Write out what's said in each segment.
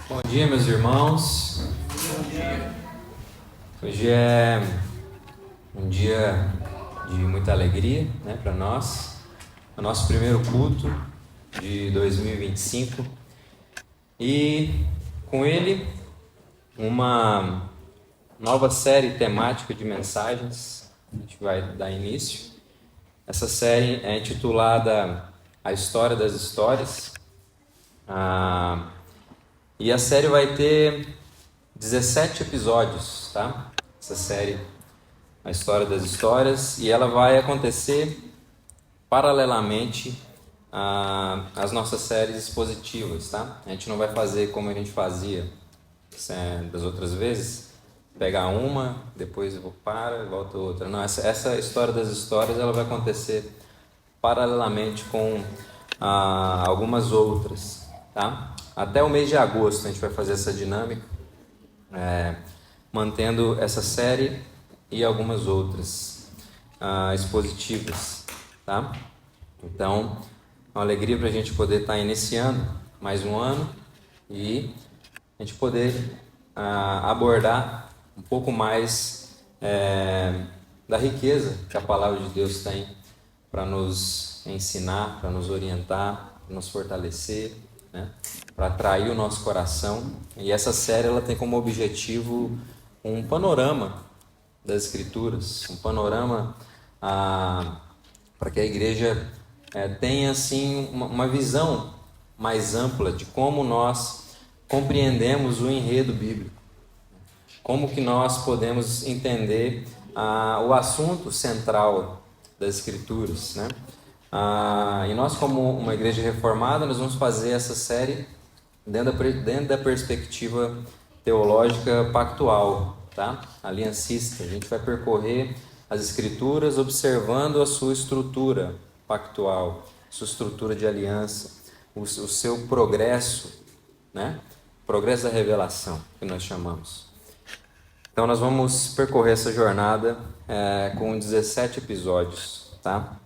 Bom dia, meus irmãos. Hoje é um dia de muita alegria, né, para nós. É o nosso primeiro culto de 2025 e com ele uma nova série temática de mensagens. A gente vai dar início. Essa série é intitulada A História das Histórias. E a série vai ter 17 episódios, tá? Essa série, A História das Histórias, e ela vai acontecer paralelamente às nossas séries expositivas, tá? A gente não vai fazer como a gente fazia das outras vezes, pegar uma, depois para e volta outra. Não, essa História das Histórias ela vai acontecer paralelamente com algumas outras, tá? Até o mês de agosto a gente vai fazer essa dinâmica, mantendo essa série e algumas outras expositivas, tá? Então, é uma alegria para a gente poder estar iniciando mais um ano e a gente poder abordar um pouco mais da riqueza que a Palavra de Deus tem para nos ensinar, para nos orientar, para nos fortalecer, né? Para atrair o nosso coração. E essa série ela tem como objetivo um panorama das Escrituras, um panorama para que a igreja tenha assim uma visão mais ampla de como nós compreendemos o enredo bíblico, como que nós podemos entender o assunto central das Escrituras, né? E nós, como uma igreja reformada, nós vamos fazer essa série dentro da perspectiva teológica pactual, tá? Aliancista. A gente vai percorrer as Escrituras observando a sua estrutura pactual, sua estrutura de aliança, o seu progresso, né? Progresso da revelação, que nós chamamos. Então nós vamos percorrer essa jornada com 17 episódios, tá?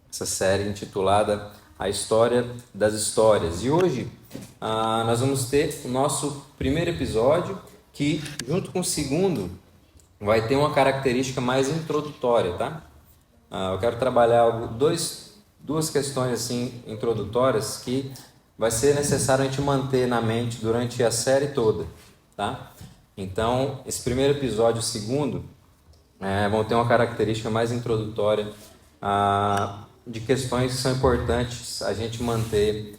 Essa série intitulada A História das Histórias. E hoje nós vamos ter o nosso primeiro episódio, que junto com o segundo vai ter uma característica mais introdutória, tá? Eu quero trabalhar duas questões assim introdutórias que vai ser necessário a gente manter na mente durante a série toda, tá? Então, esse primeiro episódio e o segundo vão ter uma característica mais introdutória de questões que são importantes a gente manter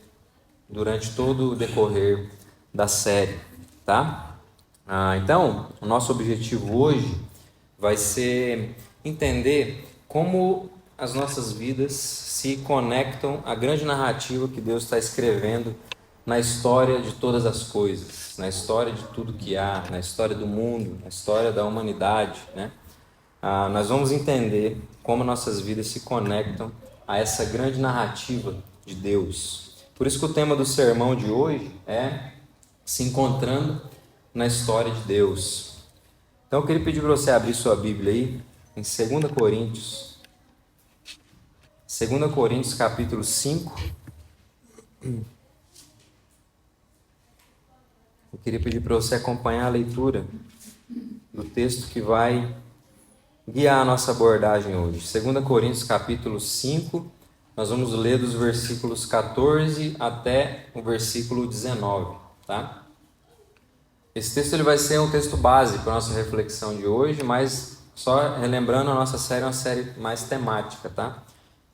durante todo o decorrer da série, tá? Então, o nosso objetivo hoje vai ser entender como as nossas vidas se conectam à grande narrativa que Deus está escrevendo na história de todas as coisas, na história de tudo que há, na história do mundo, na história da humanidade, né? Nós vamos entender como nossas vidas se conectam a essa grande narrativa de Deus. Por isso que o tema do sermão de hoje é se encontrando na história de Deus. Então eu queria pedir para você abrir sua Bíblia aí em 2 Coríntios. 2 Coríntios capítulo 5. Eu queria pedir para você acompanhar a leitura do texto que vai guiar a nossa abordagem hoje. 2 Coríntios capítulo 5, nós vamos ler dos versículos 14 até o versículo 19, tá? Esse texto ele vai ser um texto base para a nossa reflexão de hoje, mas só relembrando, a nossa série é uma série mais temática, tá?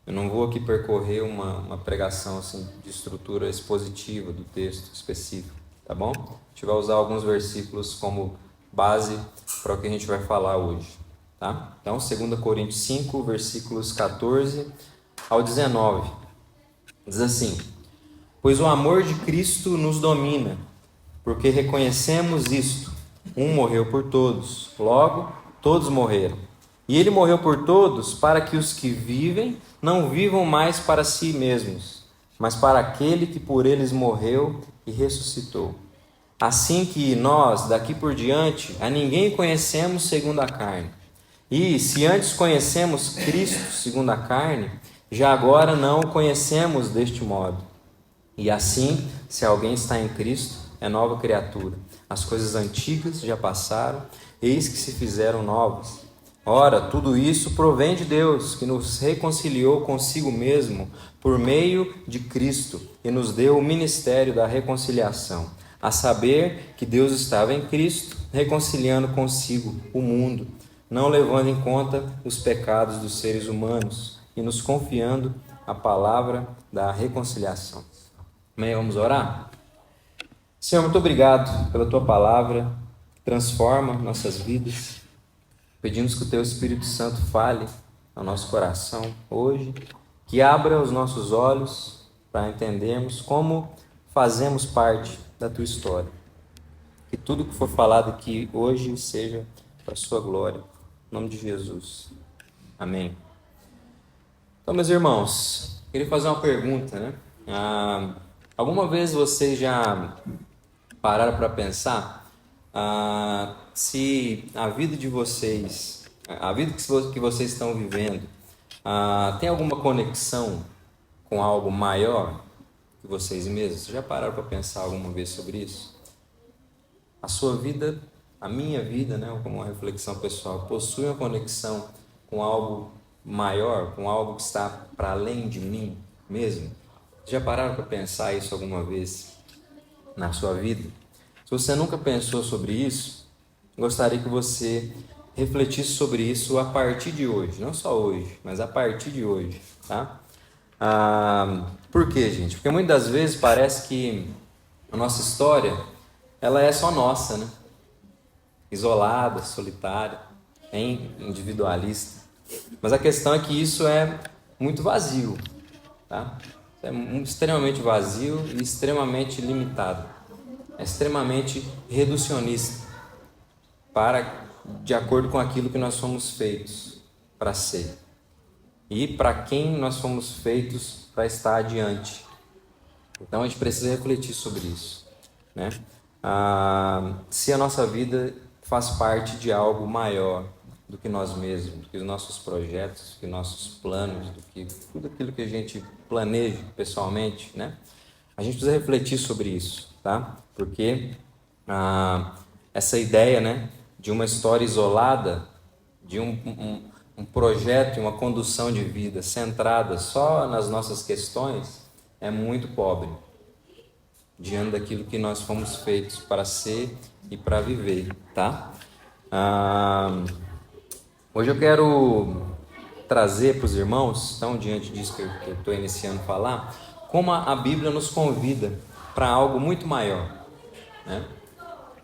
Eu não vou aqui percorrer uma pregação assim, de estrutura expositiva do texto específico, tá bom? A gente vai usar alguns versículos como base para o que a gente vai falar hoje. Tá? Então, 2 Coríntios 5, versículos 14 ao 19, diz assim: Pois o amor de Cristo nos domina, porque reconhecemos isto, um morreu por todos, logo todos morreram. E ele morreu por todos para que os que vivem não vivam mais para si mesmos, mas para aquele que por eles morreu e ressuscitou. Assim que nós, daqui por diante, a ninguém conhecemos segundo a carne. E se antes conhecemos Cristo segundo a carne, já agora não o conhecemos deste modo. E assim, se alguém está em Cristo, é nova criatura. As coisas antigas já passaram, eis que se fizeram novas. Ora, tudo isso provém de Deus, que nos reconciliou consigo mesmo por meio de Cristo e nos deu o ministério da reconciliação, a saber que Deus estava em Cristo, reconciliando consigo o mundo, não levando em conta os pecados dos seres humanos e nos confiando a palavra da reconciliação. Amém? Vamos orar? Senhor, muito obrigado pela Tua palavra, que transforma nossas vidas. Pedimos que o Teu Espírito Santo fale ao nosso coração hoje, que abra os nossos olhos para entendermos como fazemos parte da Tua história. Que tudo que for falado aqui hoje seja para a Sua glória. Em nome de Jesus. Amém. Então, meus irmãos, queria fazer uma pergunta, né? Alguma vez vocês já pararam para pensar se a vida de vocês, a vida que vocês estão vivendo, tem alguma conexão com algo maior que vocês mesmos? Vocês já pararam para pensar alguma vez sobre isso? A sua vida, a minha vida, né, como uma reflexão pessoal, possui uma conexão com algo maior, com algo que está para além de mim mesmo? Já pararam para pensar isso alguma vez na sua vida? Se você nunca pensou sobre isso, gostaria que você refletisse sobre isso a partir de hoje, não só hoje, mas a partir de hoje, tá? Por quê, gente? Porque muitas das vezes parece que a nossa história, ela é só nossa, né? Isolada, solitária, individualista. Mas a questão é que isso é muito vazio, tá? É extremamente vazio e extremamente limitado. É extremamente reducionista de acordo com aquilo que nós somos feitos para ser e para quem nós fomos feitos para estar adiante. Então a gente precisa refletir sobre isso, né? Se a nossa vida faz parte de algo maior do que nós mesmos, do que os nossos projetos, do que nossos planos, do que tudo aquilo que a gente planeja pessoalmente, né? A gente precisa refletir sobre isso, tá? Porque essa ideia, né, de uma história isolada, de um projeto e uma condução de vida centrada só nas nossas questões, é muito pobre diante daquilo que nós fomos feitos para ser e para viver, tá? Hoje eu quero trazer para os irmãos, então, diante disso que eu estou iniciando a falar, como a Bíblia nos convida para algo muito maior, né?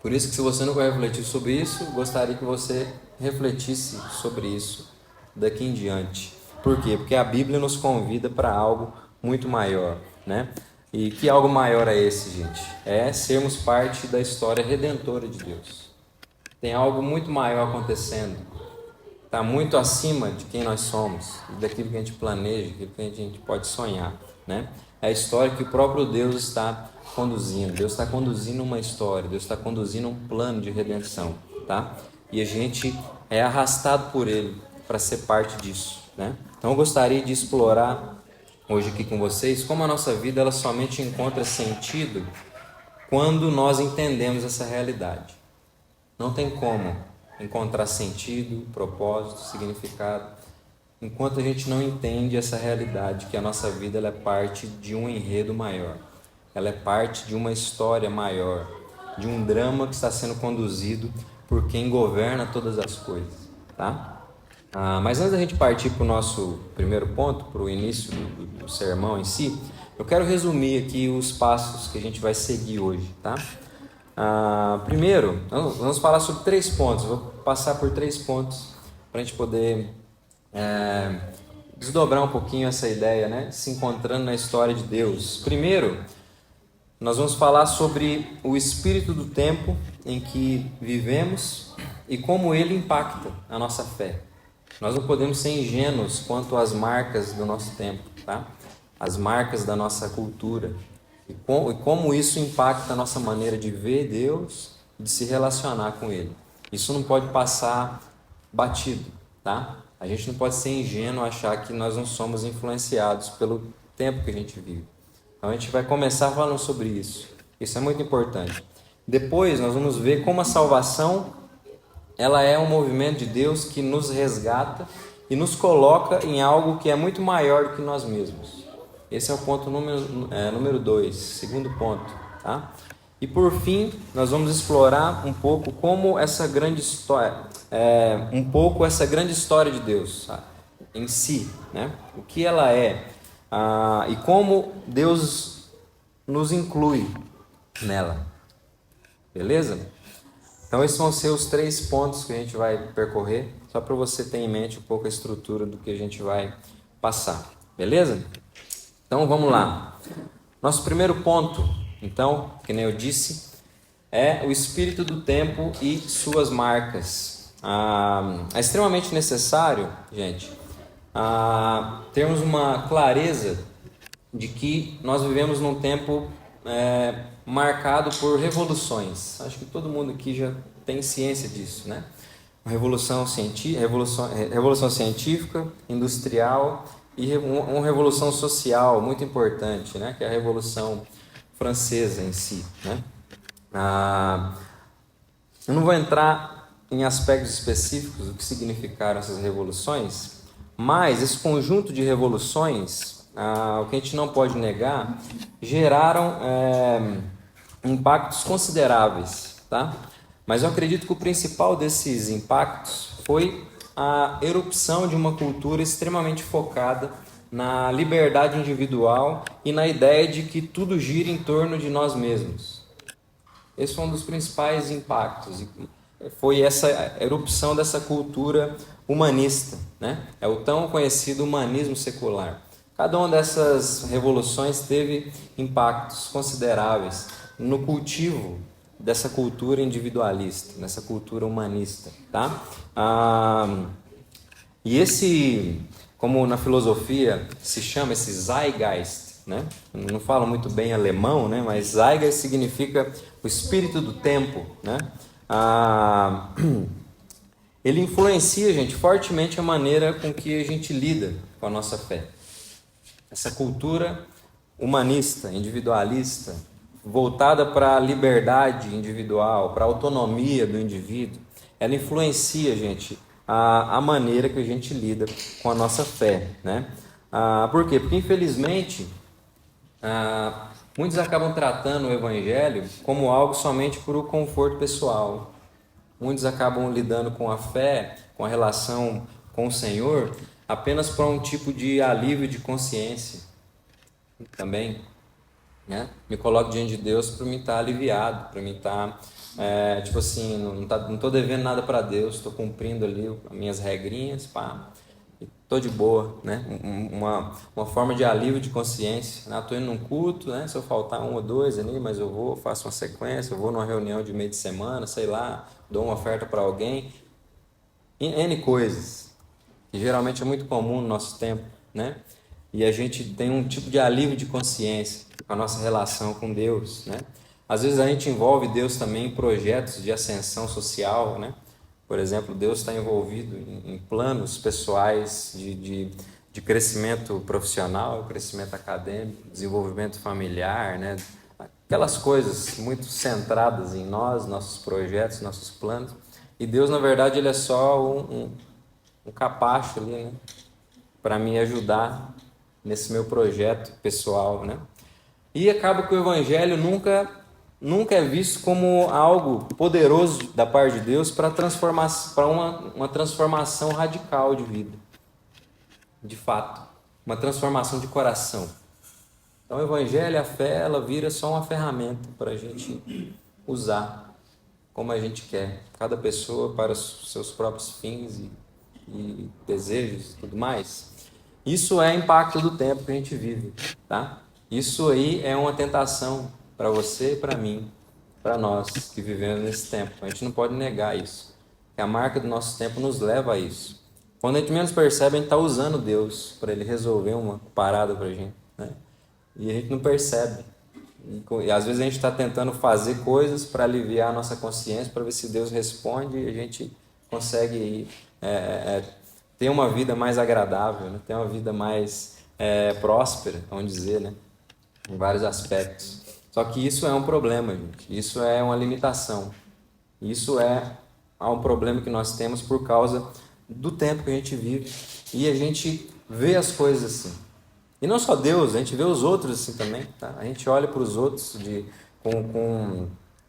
Por isso que, se você não vai refletir sobre isso, gostaria que você refletisse sobre isso daqui em diante. Por quê? Porque a Bíblia nos convida para algo muito maior, né? E que algo maior é esse, gente? É sermos parte da história redentora de Deus. Tem algo muito maior acontecendo. Está muito acima de quem nós somos, daquilo que a gente planeja, daquilo que a gente pode sonhar, né? É a história que o próprio Deus está conduzindo. Deus está conduzindo uma história, Deus está conduzindo um plano de redenção, tá? E a gente é arrastado por Ele para ser parte disso, né? Então eu gostaria de explorar hoje aqui com vocês como a nossa vida ela somente encontra sentido quando nós entendemos essa realidade. Não tem como encontrar sentido, propósito, significado, enquanto a gente não entende essa realidade, que a nossa vida ela é parte de um enredo maior, ela é parte de uma história maior, de um drama que está sendo conduzido por quem governa todas as coisas, tá? Mas antes da gente partir para o nosso primeiro ponto, para o início do sermão em si, eu quero resumir aqui os passos que a gente vai seguir hoje, tá? Primeiro, vamos falar sobre 3 pontos. Vou passar por 3 pontos para a gente poder desdobrar um pouquinho essa ideia, né? Se encontrando na história de Deus. Primeiro, nós vamos falar sobre o espírito do tempo em que vivemos e como ele impacta a nossa fé. Nós não podemos ser ingênuos quanto às marcas do nosso tempo, tá? As marcas da nossa cultura. E como isso impacta a nossa maneira de ver Deus e de se relacionar com Ele. Isso não pode passar batido, tá? A gente não pode ser ingênuo achar que nós não somos influenciados pelo tempo que a gente vive. Então a gente vai começar falando sobre isso. Isso é muito importante. Depois nós vamos ver como a salvação ela é um movimento de Deus que nos resgata e nos coloca em algo que é muito maior do que nós mesmos. Esse é o ponto número 2, segundo ponto, tá? E por fim, nós vamos explorar um pouco como essa grande história, essa grande história de Deus, sabe? Em si, né? O que ela é, e como Deus nos inclui nela, beleza? Então esses vão ser os 3 pontos que a gente vai percorrer, só para você ter em mente um pouco a estrutura do que a gente vai passar, beleza? Então vamos lá. Nosso primeiro ponto, então, que nem eu disse, é o espírito do tempo e suas marcas. É extremamente necessário, gente, termos uma clareza de que nós vivemos num tempo marcado por revoluções. Acho que todo mundo aqui já tem ciência disso, né? Revolução científica, industrial e uma revolução social muito importante, né? Que é a Revolução Francesa em si, né? Eu não vou entrar em aspectos específicos do que significaram essas revoluções, mas esse conjunto de revoluções, o que a gente não pode negar, geraram impactos consideráveis, tá? Mas eu acredito que o principal desses impactos foi a erupção de uma cultura extremamente focada na liberdade individual e na ideia de que tudo gira em torno de nós mesmos. Esse foi um dos principais impactos. Foi essa erupção dessa cultura humanista, né? É o tão conhecido humanismo secular. Cada uma dessas revoluções teve impactos consideráveis no cultivo dessa cultura individualista, dessa cultura humanista, tá? E esse, como na filosofia se chama esse Zeitgeist, né? Eu não falo muito bem alemão, né? Mas Zeitgeist significa o espírito do tempo, né? Ele influencia, gente, fortemente a maneira com que a gente lida com a nossa fé. Essa cultura humanista, individualista, voltada para a liberdade individual, para a autonomia do indivíduo, ela influencia, gente, a maneira que a gente lida com a nossa fé, né? Por quê? Porque, infelizmente, muitos acabam tratando o Evangelho como algo somente por o conforto pessoal. Muitos acabam lidando com a fé, com a relação com o Senhor, apenas para um tipo de alívio de consciência também, né? Me coloco diante de Deus para me estar aliviado, para me estar, tipo assim, não estou devendo nada para Deus, estou cumprindo ali as minhas regrinhas, pá, estou de boa, né? Uma forma de alívio de consciência, né? Estou indo num culto, né? Se eu faltar 1 ou 2 ali, mas eu vou, faço uma sequência, eu vou numa reunião de meio de semana, sei lá, dou uma oferta para alguém, N coisas, que geralmente é muito comum no nosso tempo, né? E a gente tem um tipo de alívio de consciência com a nossa relação com Deus, né? Às vezes a gente envolve Deus também em projetos de ascensão social, né? Por exemplo, Deus está envolvido em planos pessoais de crescimento profissional, crescimento acadêmico, desenvolvimento familiar, né? Aquelas coisas muito centradas em nós, nossos projetos, nossos planos. E Deus, na verdade, ele é só um capacho ali, né? Para me ajudar nesse meu projeto pessoal, né? E acaba que o Evangelho nunca é visto como algo poderoso da parte de Deus para uma transformação radical de vida, de fato, uma transformação de coração. Então o Evangelho, a fé, ela vira só uma ferramenta para a gente usar como a gente quer, cada pessoa para os seus próprios fins e desejos e tudo mais. Isso é impacto do tempo que a gente vive, tá? Isso aí é uma tentação para você e para mim, para nós que vivemos nesse tempo. A gente não pode negar isso, que a marca do nosso tempo nos leva a isso. Quando a gente menos percebe, a gente está usando Deus para Ele resolver uma parada para a gente, né? E a gente não percebe. E às vezes a gente está tentando fazer coisas para aliviar a nossa consciência, para ver se Deus responde e a gente consegue ter uma vida mais agradável, né? Ter uma vida mais próspera, vamos dizer, né? Em vários aspectos. Só que isso é um problema, gente. Isso é uma limitação. Isso é um problema que nós temos por causa do tempo que a gente vive. E a gente vê as coisas assim. E não só Deus, a gente vê os outros assim também. Tá? A gente olha para os outros com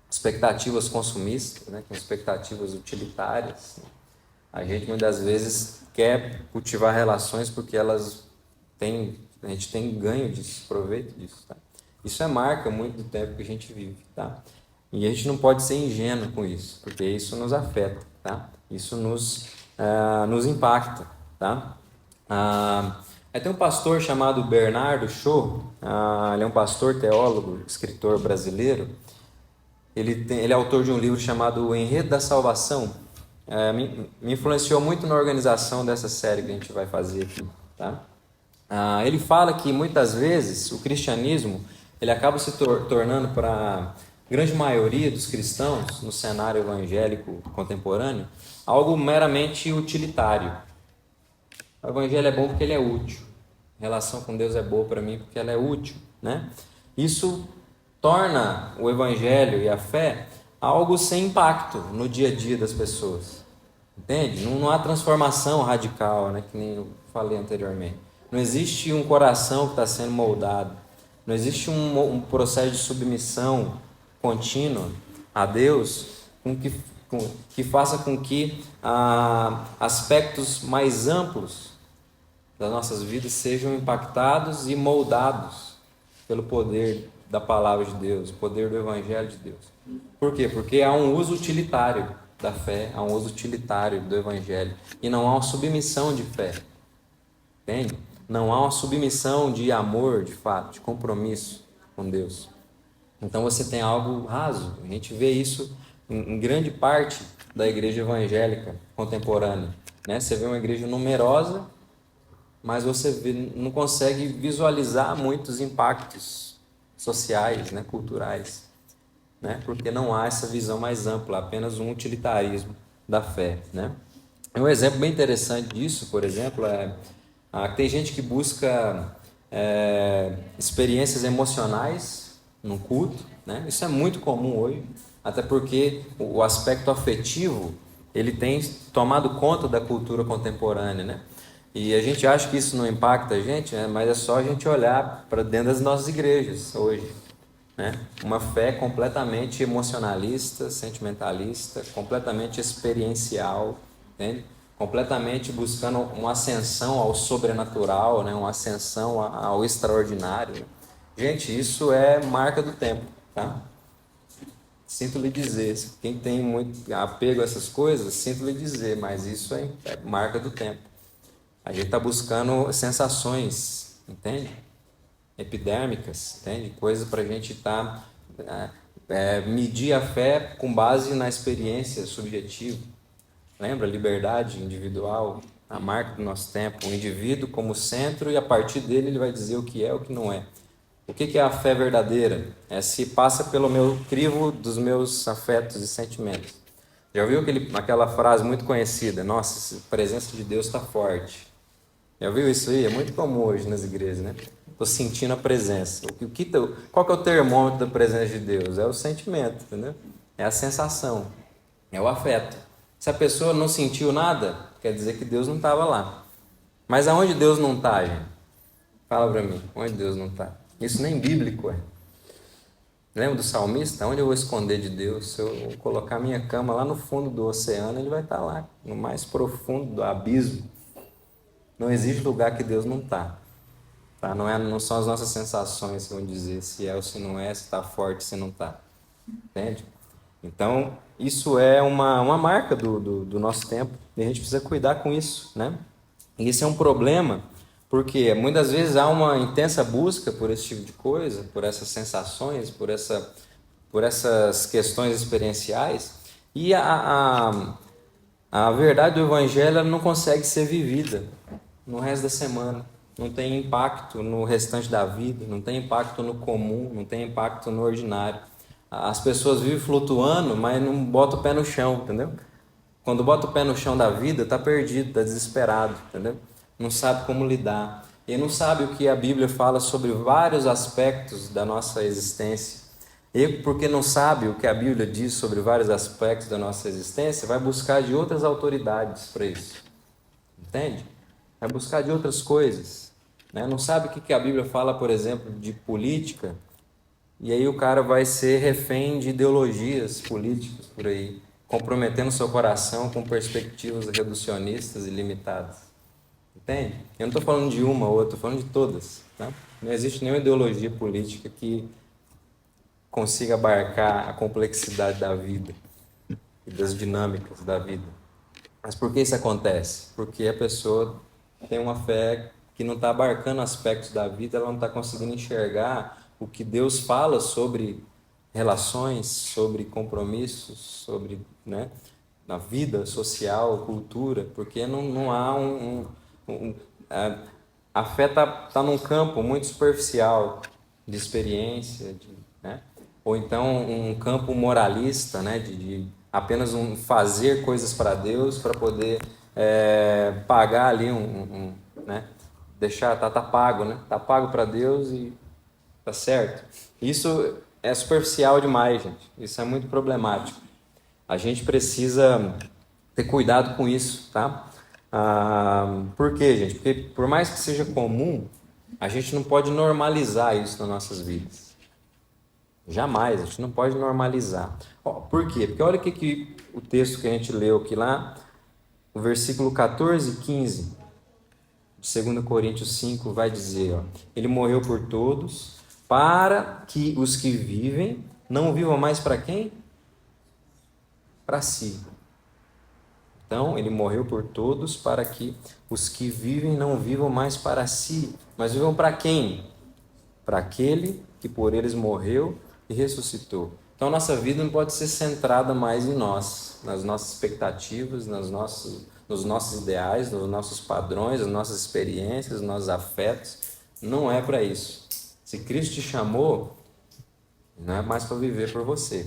expectativas consumistas, né? Com expectativas utilitárias. A gente muitas vezes quer cultivar relações porque a gente tem ganho disso, proveito disso. Tá? Isso é marca muito do tempo que a gente vive. Tá? E a gente não pode ser ingênuo com isso, porque isso nos afeta. Tá? Isso nos impacta. Tá? Aí tem um pastor chamado Bernardo Shaw, ele é um pastor, teólogo, escritor brasileiro. Ele é autor de um livro chamado O Enredo da Salvação. Me influenciou muito na organização dessa série que a gente vai fazer aqui. Tá? Ele fala que muitas vezes o cristianismo ele acaba se tornando para a grande maioria dos cristãos no cenário evangélico contemporâneo algo meramente utilitário. O evangelho é bom porque ele é útil. A relação com Deus é boa para mim porque ela é útil, né? Isso torna o evangelho e a fé algo sem impacto no dia a dia das pessoas. Entende? Não há transformação radical, né? Que nem eu falei anteriormente. Não existe um coração que está sendo moldado. Não existe um processo de submissão contínua a Deus que faça com que aspectos mais amplos das nossas vidas sejam impactados e moldados pelo poder da palavra de Deus, o poder do Evangelho de Deus. Por quê? Porque há um uso utilitário da fé, há um uso utilitário do Evangelho e não há uma submissão de fé. Entende? Não há uma submissão de amor, de fato, de compromisso com Deus. Então você tem algo raso. A gente vê isso em grande parte da igreja evangélica contemporânea. Né? Você vê uma igreja numerosa, mas você não consegue visualizar muitos impactos sociais, né? Culturais, né? Porque não há essa visão mais ampla, apenas um utilitarismo da fé. Né? Um exemplo bem interessante disso, por exemplo, tem gente que busca experiências emocionais no culto, né? Isso é muito comum hoje, até porque o aspecto afetivo ele tem tomado conta da cultura contemporânea, né? E a gente acha que isso não impacta a gente, né? Mas é só a gente olhar para dentro das nossas igrejas hoje, né? Uma fé completamente emocionalista, sentimentalista, completamente experiencial, entende? Completamente buscando uma ascensão ao sobrenatural, né? Uma ascensão ao extraordinário. Gente, isso é marca do tempo, tá? Sinto lhe dizer, quem tem muito apego a essas coisas, sinto lhe dizer, mas isso é marca do tempo. A gente está buscando sensações, entende? Epidérmicas, entende? Coisas para a gente medir a fé com base na experiência subjetiva. Lembra? Liberdade individual, a marca do nosso tempo. O indivíduo como centro e a partir dele ele vai dizer o que é e o que não é. O que é a fé verdadeira? Se passa pelo meu crivo dos meus afetos e sentimentos. Já ouviu aquela frase muito conhecida? Nossa, a presença de Deus está forte. Já viu isso aí? É muito comum hoje nas igrejas, né? Estou sentindo a presença. Qual que é o termômetro da presença de Deus? É o sentimento, entendeu? É a sensação, é o afeto. Se a pessoa não sentiu nada, quer dizer que Deus não estava lá. Mas aonde Deus não está, gente? Fala para mim, onde Deus não está? Isso nem bíblico é. Lembra do salmista? Onde eu vou esconder de Deus? Se eu colocar minha cama lá no fundo do oceano, ele vai estar lá, no mais profundo do abismo. Não existe lugar que Deus não está. Tá? Não são as nossas sensações que vão dizer se é ou se não é, se está forte, se não está. Entende? Então, isso é uma marca do nosso tempo e a gente precisa cuidar com isso, né? E isso é um problema porque muitas vezes há uma intensa busca por esse tipo de coisa, por essas sensações, por essas questões experienciais e a verdade do Evangelho ela não consegue ser vivida no resto da semana. Não tem impacto no restante da vida, não tem impacto no comum, não tem impacto no ordinário. As pessoas vivem flutuando, mas não botam o pé no chão, entendeu? Quando bota o pé no chão da vida, está perdido, está desesperado, entendeu? Não sabe como lidar. E não sabe o que a Bíblia fala sobre vários aspectos da nossa existência. E porque não sabe o que a Bíblia diz sobre vários aspectos da nossa existência, vai buscar de outras autoridades para isso. Entende? Vai buscar de outras coisas. Né? Não sabe o que a Bíblia fala, por exemplo, de política, e aí o cara vai ser refém de ideologias políticas por aí, comprometendo seu coração com perspectivas reducionistas e limitadas. Entende? Eu não estou falando de uma ou outra, estou falando de todas. Tá? Não existe nenhuma ideologia política que consiga abarcar a complexidade da vida e das dinâmicas da vida. Mas por que isso acontece? Porque a pessoa tem uma fé que não está abarcando aspectos da vida, ela não está conseguindo enxergar o que Deus fala sobre relações, sobre compromissos, sobre, né, na vida social, cultura, porque não há a fé está num campo muito superficial de experiência, né? Ou então um campo moralista, né? De apenas fazer coisas para Deus para poder pagar ali né? Deixar, tá pago, né? Tá pago para Deus e tá certo. Isso é superficial demais, gente. Isso é muito problemático. A gente precisa ter cuidado com isso, tá? Por quê, gente? Porque por mais que seja comum, a gente não pode normalizar isso nas nossas vidas. Jamais, a gente não pode normalizar. Por quê? Porque olha que o texto que a gente leu aqui lá, o versículo 14 e 15 de 2 Coríntios 5 vai dizer, ele morreu por todos, para que os que vivem não vivam mais para quem? Para si. Então, ele morreu por todos para que os que vivem não vivam mais para si, mas vivam para quem? Para aquele que por eles morreu e ressuscitou. Então, nossa vida não pode ser centrada mais em nós, nas nossas expectativas, nos nossos ideais, nos nossos padrões, nas nossas experiências, nos nossos afetos. Não é para isso. Se Cristo te chamou, não é mais para viver por você.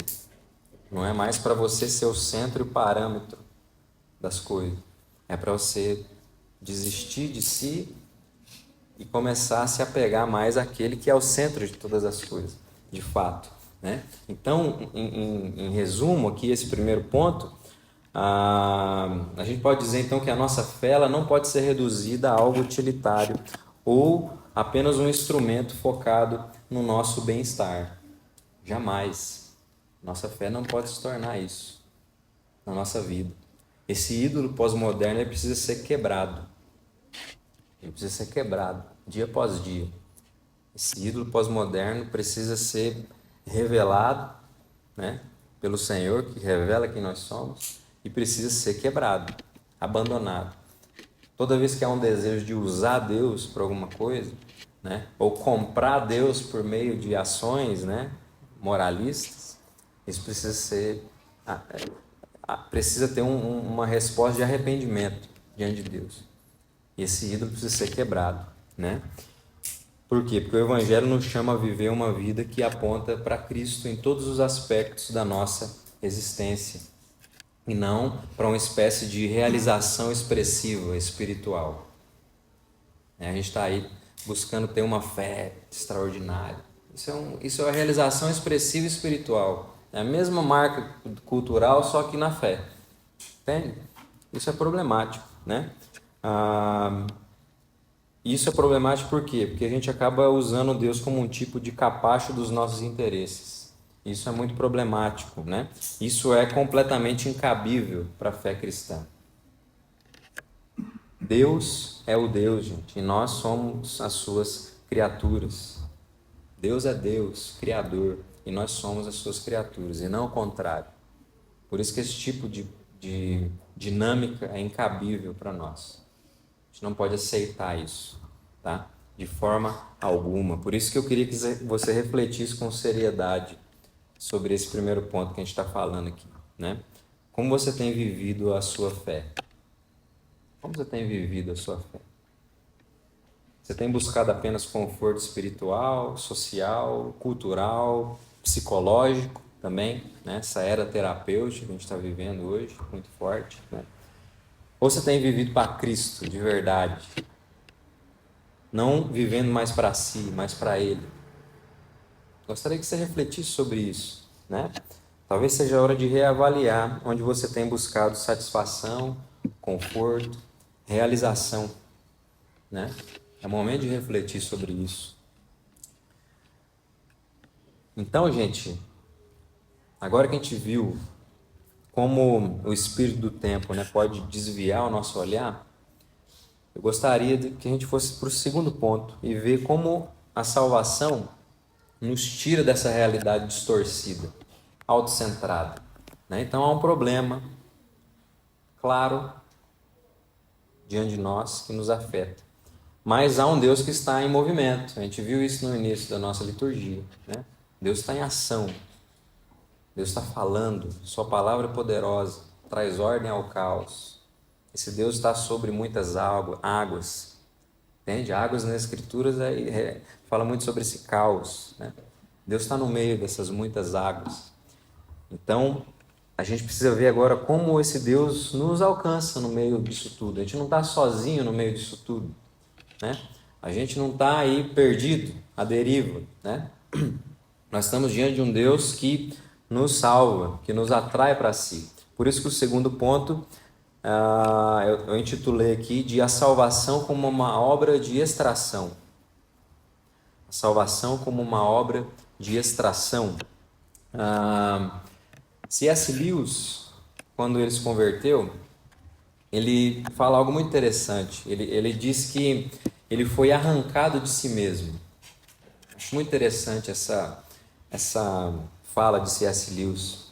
Não é mais para você ser o centro e o parâmetro das coisas. É para você desistir de si e começar a se apegar mais àquele que é o centro de todas as coisas, de fato. Né? Então, em resumo aqui, esse primeiro ponto, a gente pode dizer então que a nossa fé ela não pode ser reduzida a algo utilitário ou apenas um instrumento focado no nosso bem-estar. Jamais. Nossa fé não pode se tornar isso na nossa vida. Esse ídolo pós-moderno ele precisa ser quebrado. Ele precisa ser quebrado dia após dia. Esse ídolo pós-moderno precisa ser revelado, né, pelo Senhor, que revela quem nós somos, e precisa ser quebrado, abandonado. Toda vez que há um desejo de usar Deus para alguma coisa, né, ou comprar Deus por meio de ações, né, moralistas, isso precisa ter uma resposta de arrependimento diante de Deus. E esse ídolo precisa ser quebrado, né? Por quê? Porque o Evangelho nos chama a viver uma vida que aponta para Cristo em todos os aspectos da nossa existência e não para uma espécie de realização expressiva espiritual. A gente está aí buscando ter uma fé extraordinária. Isso é uma realização expressiva espiritual. É a mesma marca cultural, só que na fé. Entende? Isso é problemático, né? Isso é problemático por quê? Porque a gente acaba usando Deus como um tipo de capacho dos nossos interesses. Isso é muito problemático, né? Isso é completamente incabível para a fé cristã. Deus é o Deus, gente, e nós somos as suas criaturas. Deus é Deus, Criador, e nós somos as suas criaturas, e não o contrário. Por isso que esse tipo de dinâmica é incabível para nós. A gente não pode aceitar isso, tá? De forma alguma. Por isso que eu queria que você refletisse com seriedade sobre esse primeiro ponto que a gente está falando aqui, né? Como você tem vivido a sua fé? Como você tem vivido a sua fé? Você tem buscado apenas conforto espiritual, social, cultural, psicológico também, né? Essa era terapêutica que a gente está vivendo hoje, muito forte, né? Ou você tem vivido para Cristo de verdade, não vivendo mais para si, mas para Ele? Gostaria que você refletisse sobre isso, né? Talvez seja a hora de reavaliar onde você tem buscado satisfação, conforto, realização, né? É momento de refletir sobre isso. Então, gente, agora que a gente viu como o espírito do tempo, né, pode desviar o nosso olhar, eu gostaria de que a gente fosse para o segundo ponto e ver como a salvação nos tira dessa realidade distorcida, autocentrada, né? Então há um problema claro diante de nós que nos afeta. Mas há um Deus que está em movimento. A gente viu isso no início da nossa liturgia, né? Deus está em ação. Deus está falando. Sua palavra é poderosa, traz ordem ao caos. Esse Deus está sobre muitas águas. Entende? Águas nas Escrituras fala muito sobre esse caos, né? Deus está no meio dessas muitas águas. Então, a gente precisa ver agora como esse Deus nos alcança no meio disso tudo. A gente não está sozinho no meio disso tudo, né? A gente não está aí perdido, à deriva, né? Nós estamos diante de um Deus que nos salva, que nos atrai para si. Por isso que o segundo ponto eu intitulei aqui de a salvação como uma obra de extração. A salvação como uma obra de extração. C.S. Lewis, quando ele se converteu, ele fala algo muito interessante. Ele diz que ele foi arrancado de si mesmo. Acho muito interessante essa fala de C.S. Lewis,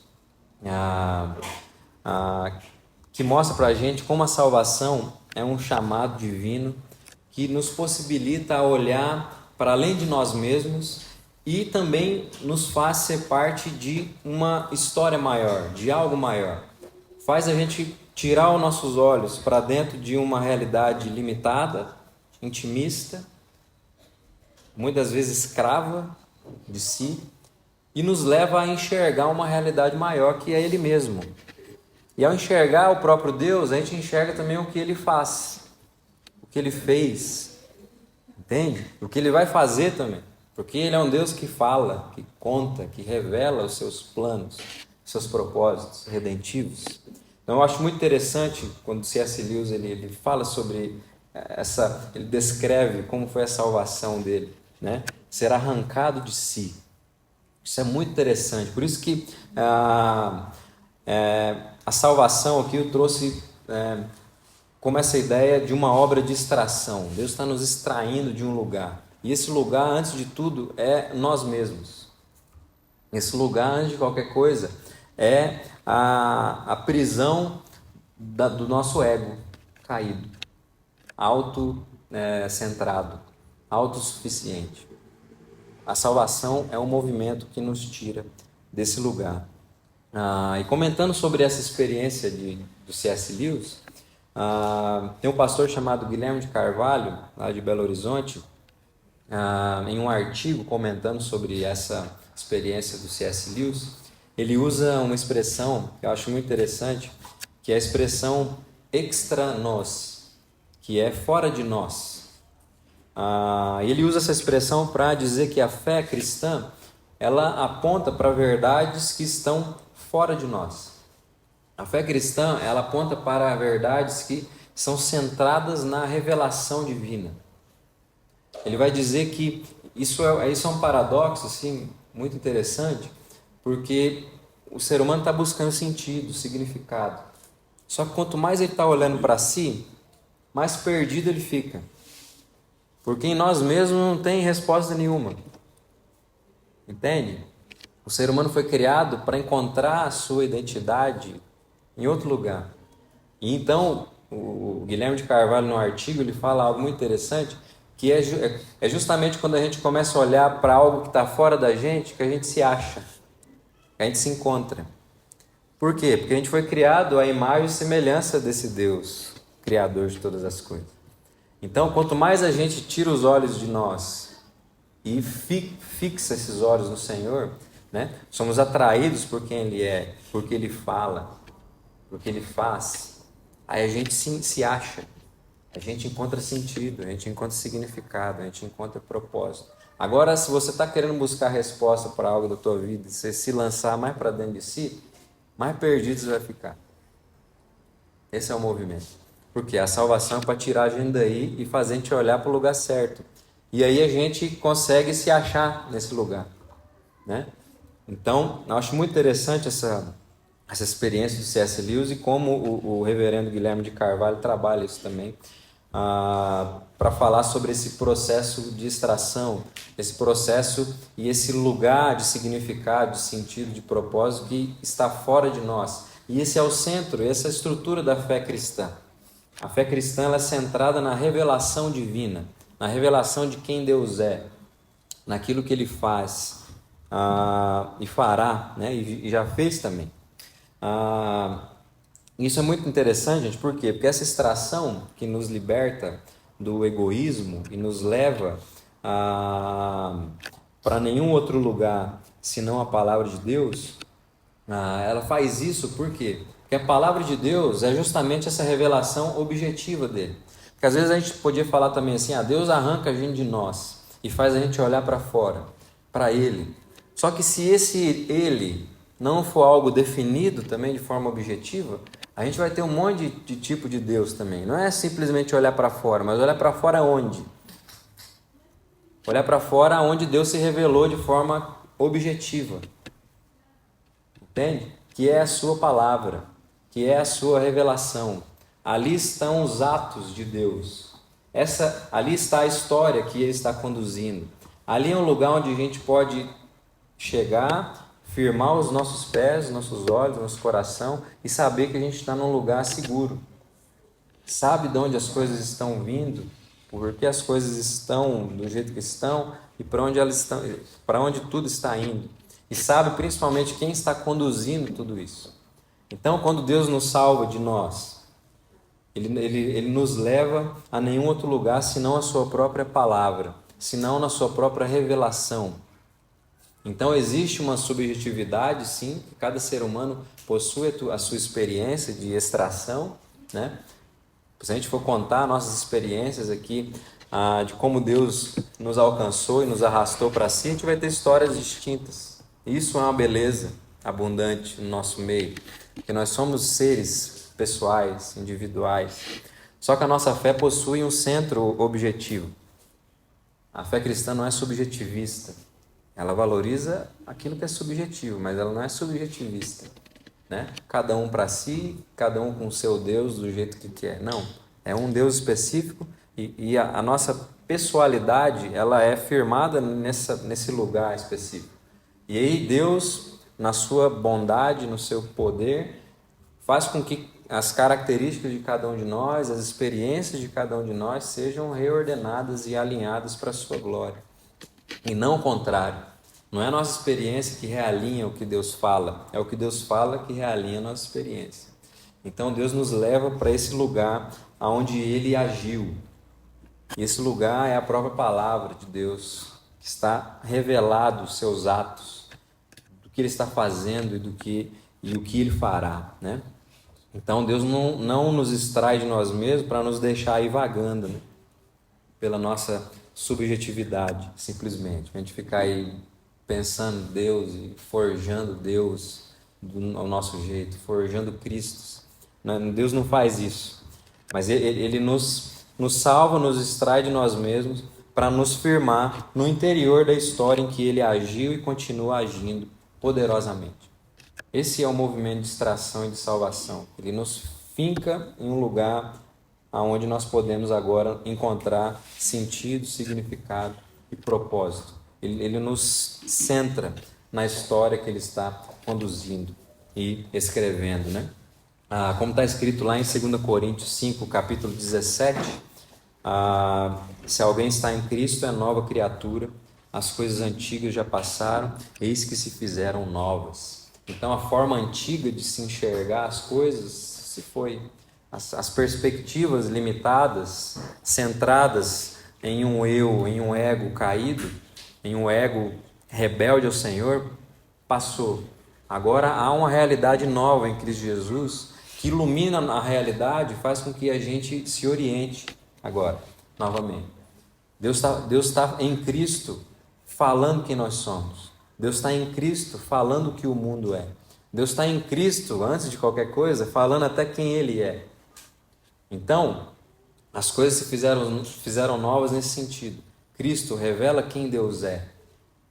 que mostra para a gente como a salvação é um chamado divino que nos possibilita olhar para além de nós mesmos e também nos faz ser parte de uma história maior, de algo maior. Faz a gente tirar os nossos olhos para dentro de uma realidade limitada, intimista, muitas vezes escrava de si, e nos leva a enxergar uma realidade maior que é Ele mesmo. E ao enxergar o próprio Deus, a gente enxerga também o que Ele faz, o que Ele fez, entende? O que Ele vai fazer também, porque Ele é um Deus que fala, que conta, que revela os seus planos, seus propósitos redentivos. Então eu acho muito interessante quando C.S. Lewis ele fala sobre ele descreve como foi a salvação dele, né? Ser arrancado de si. Isso é muito interessante. Por isso que a salvação aqui eu trouxe como essa ideia de uma obra de extração. Deus está nos extraindo de um lugar. E esse lugar, antes de tudo, é nós mesmos. Esse lugar, antes de qualquer coisa, é a prisão do nosso ego caído, autocentrado, autossuficiente. A salvação é um movimento que nos tira desse lugar. E comentando sobre essa experiência do C.S. Lewis, tem um pastor chamado Guilherme de Carvalho, lá de Belo Horizonte, em um artigo comentando sobre essa experiência do C.S. Lewis, ele usa uma expressão que eu acho muito interessante, que é a expressão extra nós, que é fora de nós. Ele usa essa expressão para dizer que a fé cristã ela aponta para verdades que estão fora de nós. A fé cristã ela aponta para verdades que são centradas na revelação divina. Ele vai dizer que isso é um paradoxo assim, muito interessante, porque o ser humano está buscando sentido, significado. Só que quanto mais ele está olhando para si, mais perdido ele fica. Porque em nós mesmos não tem resposta nenhuma. Entende? O ser humano foi criado para encontrar a sua identidade em outro lugar. E então, o Guilherme de Carvalho, no artigo, ele fala algo muito interessante, que é justamente quando a gente começa a olhar para algo que está fora da gente, que a gente se acha, que a gente se encontra. Por quê? Porque a gente foi criado à imagem e semelhança desse Deus, Criador de todas as coisas. Então, quanto mais a gente tira os olhos de nós e fixa esses olhos no Senhor, né? Somos atraídos por quem Ele é, porque Ele fala, porque Ele faz. Aí a gente se acha, a gente encontra sentido, a gente encontra significado, a gente encontra propósito. Agora, se você está querendo buscar resposta para algo da tua vida, você se lançar mais para dentro de si, mais perdido você vai ficar. Esse é o movimento. Porque a salvação é para tirar a gente daí e fazer a gente olhar para o lugar certo. E aí a gente consegue se achar nesse lugar, né? Então, eu acho muito interessante essa experiência do C.S. Lewis e como o reverendo Guilherme de Carvalho trabalha isso também, para falar sobre esse processo de extração, esse processo e esse lugar de significado, de sentido, de propósito que está fora de nós. E esse é o centro, essa é a estrutura da fé cristã. A fé cristã ela é centrada na revelação divina, na revelação de quem Deus é, naquilo que Ele faz e fará, né? E já fez também. Isso é muito interessante, gente, por quê? Porque essa extração que nos liberta do egoísmo e nos leva para nenhum outro lugar senão a palavra de Deus, ela faz isso por quê? Porque a palavra de Deus é justamente essa revelação objetiva dele. Porque às vezes a gente podia falar também assim, Deus arranca a gente de nós e faz a gente olhar para fora, para Ele. Só que se esse Ele não for algo definido também de forma objetiva, a gente vai ter um monte de tipo de Deus também. Não é simplesmente olhar para fora, mas olhar para fora onde? Olhar para fora onde Deus se revelou de forma objetiva. Entende? Que é a sua palavra, que é a sua revelação. Ali estão os atos de Deus. Ali está a história que Ele está conduzindo. Ali é um lugar onde a gente pode chegar, firmar os nossos pés, nossos olhos, nosso coração e saber que a gente está num lugar seguro. Sabe de onde as coisas estão vindo, por que as coisas estão do jeito que estão e para onde elas estão, para onde tudo está indo. E sabe principalmente quem está conduzindo tudo isso. Então, quando Deus nos salva de nós, Ele nos leva a nenhum outro lugar senão a sua própria palavra, senão na sua própria revelação. Então existe uma subjetividade, sim, que cada ser humano possui a sua experiência de extração, né? Se a gente for contar nossas experiências aqui, de como Deus nos alcançou e nos arrastou para si, a gente vai ter histórias distintas. Isso é uma beleza abundante no nosso meio, porque nós somos seres pessoais, individuais. Só que a nossa fé possui um centro objetivo. A fé cristã não é subjetivista. Ela valoriza aquilo que é subjetivo, mas ela não é subjetivista, né? Cada um para si, cada um com o seu Deus do jeito que quer. Não, é um Deus específico e a nossa pessoalidade ela é firmada nesse lugar específico. E aí Deus, na sua bondade, no seu poder, faz com que as características de cada um de nós, as experiências de cada um de nós sejam reordenadas e alinhadas para a sua glória. E não o contrário. Não é a nossa experiência que realinha o que Deus fala, é o que Deus fala que realinha a nossa experiência. Então Deus nos leva para esse lugar onde Ele agiu. E esse lugar é a própria palavra de Deus, que está revelado os seus atos, do que Ele está fazendo e o que Ele fará, né? Então Deus não nos extrai de nós mesmos para nos deixar aí vagando, né? Pela nossa subjetividade, simplesmente. A gente ficar aí pensando Deus e forjando Deus ao nosso jeito, forjando Cristo. Deus não faz isso. Mas Ele nos salva, nos extrai de nós mesmos para nos firmar no interior da história em que Ele agiu e continua agindo poderosamente. Esse é o movimento de extração e de salvação. Ele nos finca em um lugar onde nós podemos agora encontrar sentido, significado e propósito. Ele nos centra na história que Ele está conduzindo e escrevendo, né? Como está escrito lá em 2 Coríntios 5, capítulo 17, se alguém está em Cristo, é nova criatura, as coisas antigas já passaram, eis que se fizeram novas. Então a forma antiga de se enxergar as coisas se foi. As perspectivas limitadas, centradas em um eu, em um ego caído, em um ego rebelde ao Senhor, passou. Agora há uma realidade nova em Cristo Jesus que ilumina a realidade e faz com que a gente se oriente agora, novamente. Deus está em Cristo falando quem nós somos. Deus está em Cristo falando o que o mundo é. Deus está em Cristo, antes de qualquer coisa, falando até quem Ele é. Então, as coisas se fizeram novas nesse sentido. Cristo revela quem Deus é.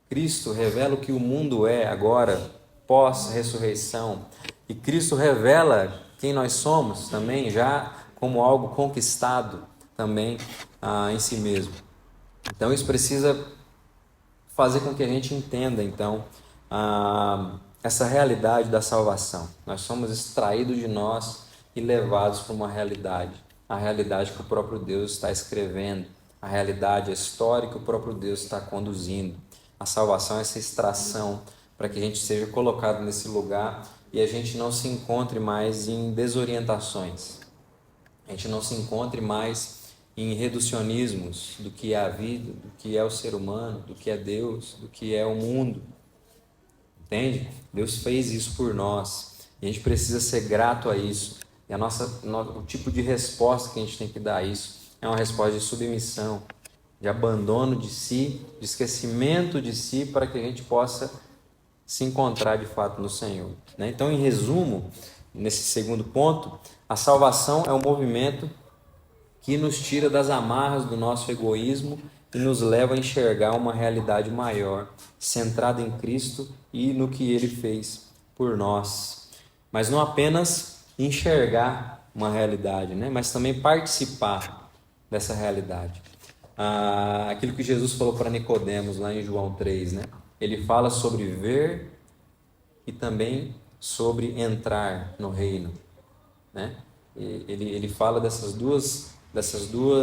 Cristo revela o que o mundo é agora, pós-ressurreição. E Cristo revela quem nós somos também, já como algo conquistado também em si mesmo. Então, isso precisa fazer com que a gente entenda, então, essa realidade da salvação. Nós somos extraídos de nós e levados para uma realidade, a realidade que o próprio Deus está escrevendo, a realidade, a história que o próprio Deus está conduzindo. A salvação é essa extração para que a gente seja colocado nesse lugar e a gente não se encontre mais em desorientações, a gente não se encontre mais em reducionismos do que é a vida, do que é o ser humano, do que é Deus, do que é o mundo. Entende? Deus fez isso por nós e a gente precisa ser grato a isso. E o tipo de resposta que a gente tem que dar a isso é uma resposta de submissão, de abandono de si, de esquecimento de si, para que a gente possa se encontrar de fato no Senhor. Então, em resumo, nesse segundo ponto, a salvação é um movimento que nos tira das amarras do nosso egoísmo e nos leva a enxergar uma realidade maior, centrada em Cristo e no que Ele fez por nós. Mas não apenas enxergar uma realidade, mas também participar dessa realidade. Aquilo que Jesus falou para Nicodemos lá em João 3, Ele fala sobre ver e também sobre entrar no reino, Ele fala dessas duas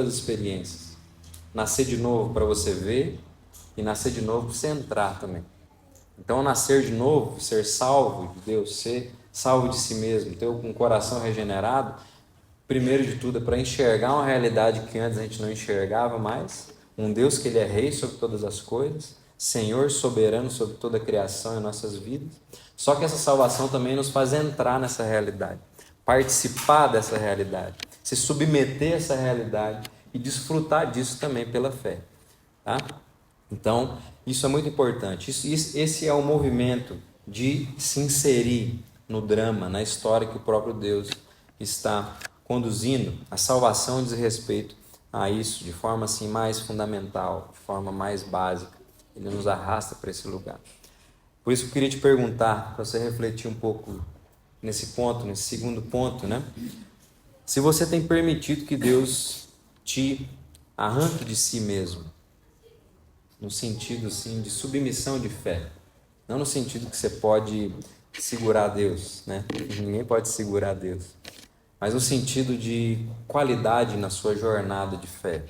experiências. Nascer de novo para você ver e nascer de novo para você entrar também. Então, nascer de novo, ser salvo de Deus, ser salvo de si mesmo, ter um coração regenerado, primeiro de tudo é para enxergar uma realidade que antes a gente não enxergava mais, um Deus que Ele é rei sobre todas as coisas, Senhor soberano sobre toda a criação em nossas vidas. Só que essa salvação também nos faz entrar nessa realidade, participar dessa realidade, se submeter a essa realidade e desfrutar disso também pela fé. Então, isso é muito importante. Esse é o movimento de se inserir no drama, na história que o próprio Deus está conduzindo. A salvação diz respeito a isso de forma assim mais fundamental, de forma mais básica. Ele nos arrasta para esse lugar. Por isso eu queria te perguntar, para você refletir um pouco nesse ponto, nesse segundo ponto, se você tem permitido que Deus te arranque de si mesmo, no sentido assim, de submissão de fé, não no sentido que você pode segurar Deus, Ninguém pode segurar Deus, mas no sentido de qualidade na sua jornada de fé.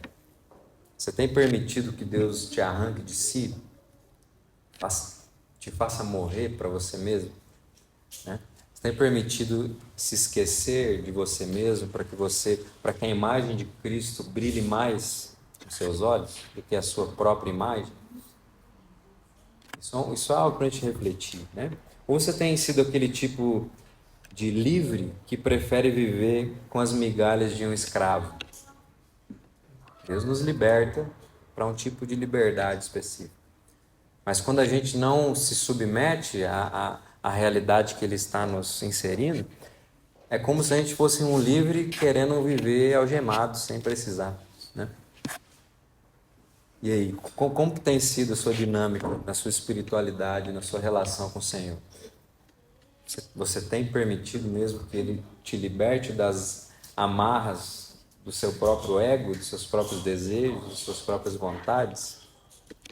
Você tem permitido que Deus te arranque de si, te faça morrer para você mesmo, Você tem permitido se esquecer de você mesmo para que a imagem de Cristo brilhe mais nos seus olhos do que a sua própria imagem? Isso é algo para a gente refletir, Ou você tem sido aquele tipo de livre que prefere viver com as migalhas de um escravo? Deus nos liberta para um tipo de liberdade específica. Mas quando a gente não se submete à realidade que Ele está nos inserindo, é como se a gente fosse um livre querendo viver algemado sem precisar, E aí, como que tem sido a sua dinâmica, na sua espiritualidade, na sua relação com o Senhor? Você tem permitido mesmo que Ele te liberte das amarras do seu próprio ego, dos seus próprios desejos, das suas próprias vontades,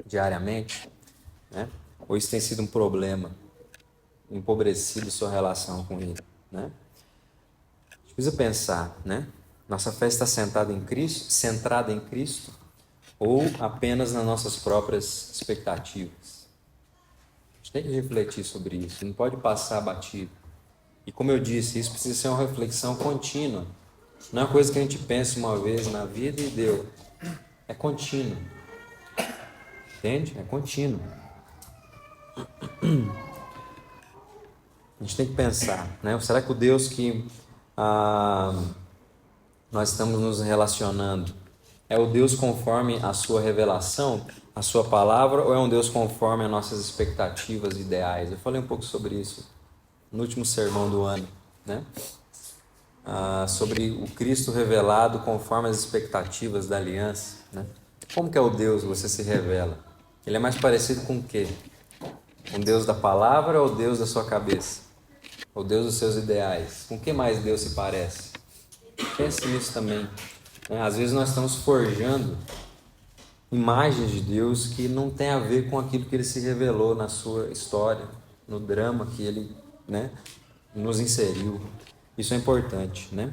diariamente? Ou isso tem sido um problema, empobrecido sua relação com Ele? A gente precisa pensar, Nossa fé está centrada em Cristo, ou apenas nas nossas próprias expectativas? A gente tem que refletir sobre isso, não pode passar batido. E como eu disse, isso precisa ser uma reflexão contínua. Não é uma coisa que a gente pensa uma vez na vida e deu. É contínuo. Entende? É contínuo. A gente tem que pensar, Será que o Deus que nós estamos nos relacionando é o Deus conforme a sua revelação? a sua palavra ou é um Deus conforme as nossas expectativas e ideais? Eu falei um pouco sobre isso no último sermão do ano, né? Sobre o Cristo revelado conforme as expectativas da aliança, né? Como que é o Deus que você se revela? Ele é mais parecido com o quê? Com o Deus da palavra ou o Deus da sua cabeça? O Deus dos seus ideais? Com que mais Deus se parece? Pense nisso também. Às vezes nós estamos forjando imagens de Deus que não tem a ver com aquilo que Ele se revelou na sua história, no drama que Ele, né, nos inseriu. Isso é importante, né?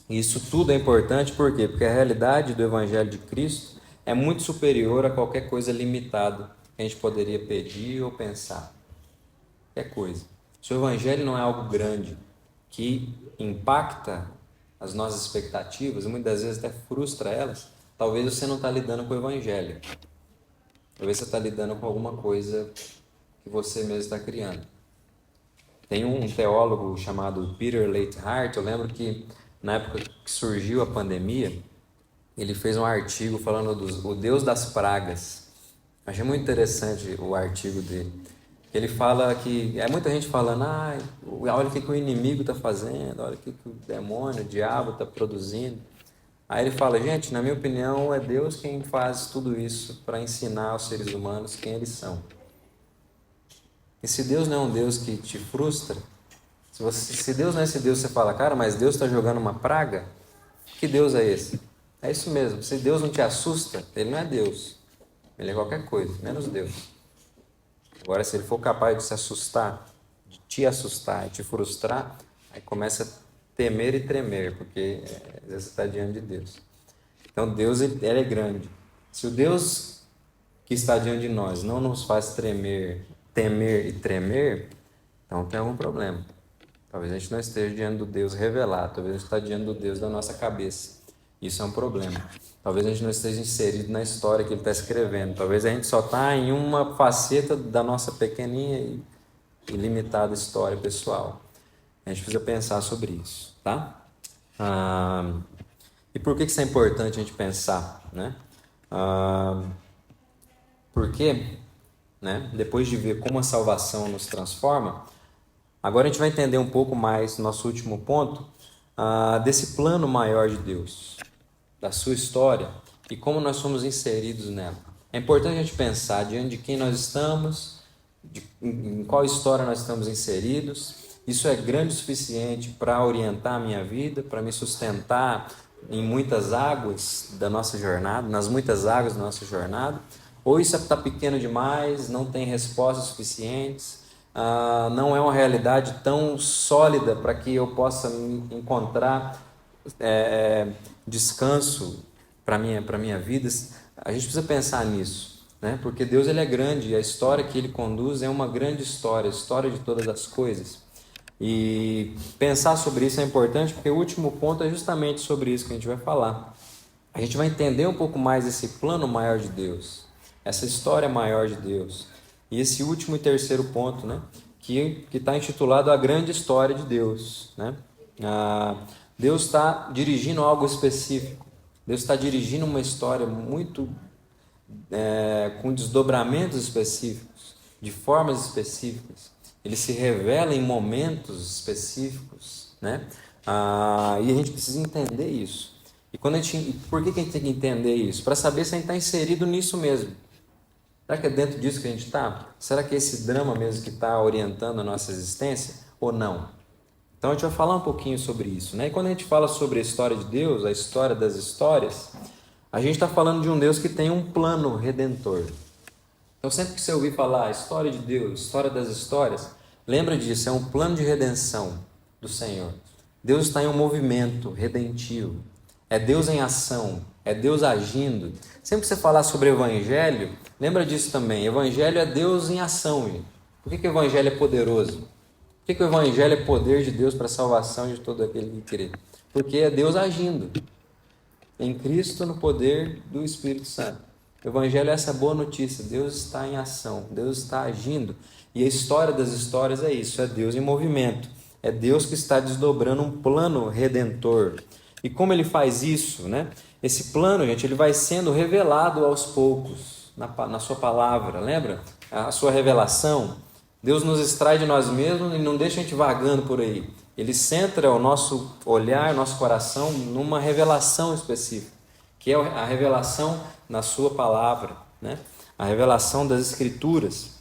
Isso tudo é importante por quê? Porque a realidade do Evangelho de Cristo é muito superior a qualquer coisa limitada que a gente poderia pedir ou pensar. Qualquer coisa. Se o Evangelho não é algo grande que impacta as nossas expectativas, e muitas vezes até frustra elas, talvez você não está lidando com o Evangelho. Talvez você está lidando com alguma coisa que você mesmo está criando. Tem um teólogo chamado Peter Leithart, eu lembro que na época que surgiu a pandemia, ele fez um artigo falando do Deus das pragas. Achei muito interessante o artigo dele. Ele fala que, muita gente falando, olha o que o inimigo está fazendo, olha o que o demônio, o diabo está produzindo. Aí ele fala, gente, na minha opinião, é Deus quem faz tudo isso para ensinar aos seres humanos quem eles são. E se Deus não é um Deus que te frustra, se Deus não é esse Deus, você fala, cara, mas Deus está jogando uma praga? Que Deus é esse? É isso mesmo, se Deus não te assusta, Ele não é Deus. Ele é qualquer coisa, menos Deus. Agora, se Ele for capaz de se assustar, de te assustar e te frustrar, aí começa a temer e tremer, porque às vezes você está diante de Deus. Então, Deus ele é grande. Se o Deus que está diante de nós não nos faz temer e tremer, então tem algum problema. Talvez a gente não esteja diante do Deus revelado, talvez a gente esteja diante do Deus da nossa cabeça. Isso é um problema. Talvez a gente não esteja inserido na história que Ele está escrevendo. Talvez a gente só está em uma faceta da nossa pequeninha e limitada história pessoal. A gente precisa pensar sobre isso, tá? E por que isso é importante a gente pensar, né? Porque, né, depois de ver como a salvação nos transforma, agora a gente vai entender um pouco mais, nosso último ponto, desse plano maior de Deus, da sua história e como nós somos inseridos nela. É importante a gente pensar diante de quem nós estamos, em qual história nós estamos inseridos. Isso é grande o suficiente para orientar a minha vida, para me sustentar em muitas águas da nossa jornada, nas muitas águas da nossa jornada, ou isso está pequeno demais, não tem respostas suficientes, não é uma realidade tão sólida para que eu possa encontrar descanso para minha vida. A gente precisa pensar nisso, né? Porque Deus ele é grande e a história que Ele conduz é uma grande história, a história de todas as coisas. E pensar sobre isso é importante porque o último ponto é justamente sobre isso que a gente vai falar. A gente vai entender um pouco mais esse plano maior de Deus, essa história maior de Deus. E esse último e terceiro ponto, né, que está intitulado A Grande História de Deus, né? Deus está dirigindo algo específico. Deus está dirigindo uma história muito com desdobramentos específicos, de formas específicas. Ele se revela em momentos específicos, né? E a gente precisa entender isso. E por que a gente tem que entender isso? Para saber se a gente está inserido nisso mesmo. Será que é dentro disso que a gente está? Será que é esse drama mesmo que está orientando a nossa existência ou não? Então a gente vai falar um pouquinho sobre isso, né? E quando a gente fala sobre a história de Deus, a história das histórias, a gente está falando de um Deus que tem um plano redentor. Então sempre que você ouvir falar história de Deus, história das histórias, lembra disso, é um plano de redenção do Senhor. Deus está em um movimento redentivo, é Deus em ação, é Deus agindo. Sempre que você falar sobre Evangelho, lembra disso também, Evangelho é Deus em ação, gente. Por que o Evangelho é poderoso? Por que o Evangelho é poder de Deus para a salvação de todo aquele que crê? Porque é Deus agindo em Cristo no poder do Espírito Santo. O Evangelho é essa boa notícia, Deus está em ação, Deus está agindo. E a história das histórias é isso, é Deus em movimento. É Deus que está desdobrando um plano redentor. E como Ele faz isso, né? Esse plano, gente, ele vai sendo revelado aos poucos. na sua palavra, lembra? A sua revelação. Deus nos extrai de nós mesmos e não deixa a gente vagando por aí. Ele centra o nosso olhar, o nosso coração numa revelação específica, que é a revelação na sua palavra, né? A revelação das Escrituras.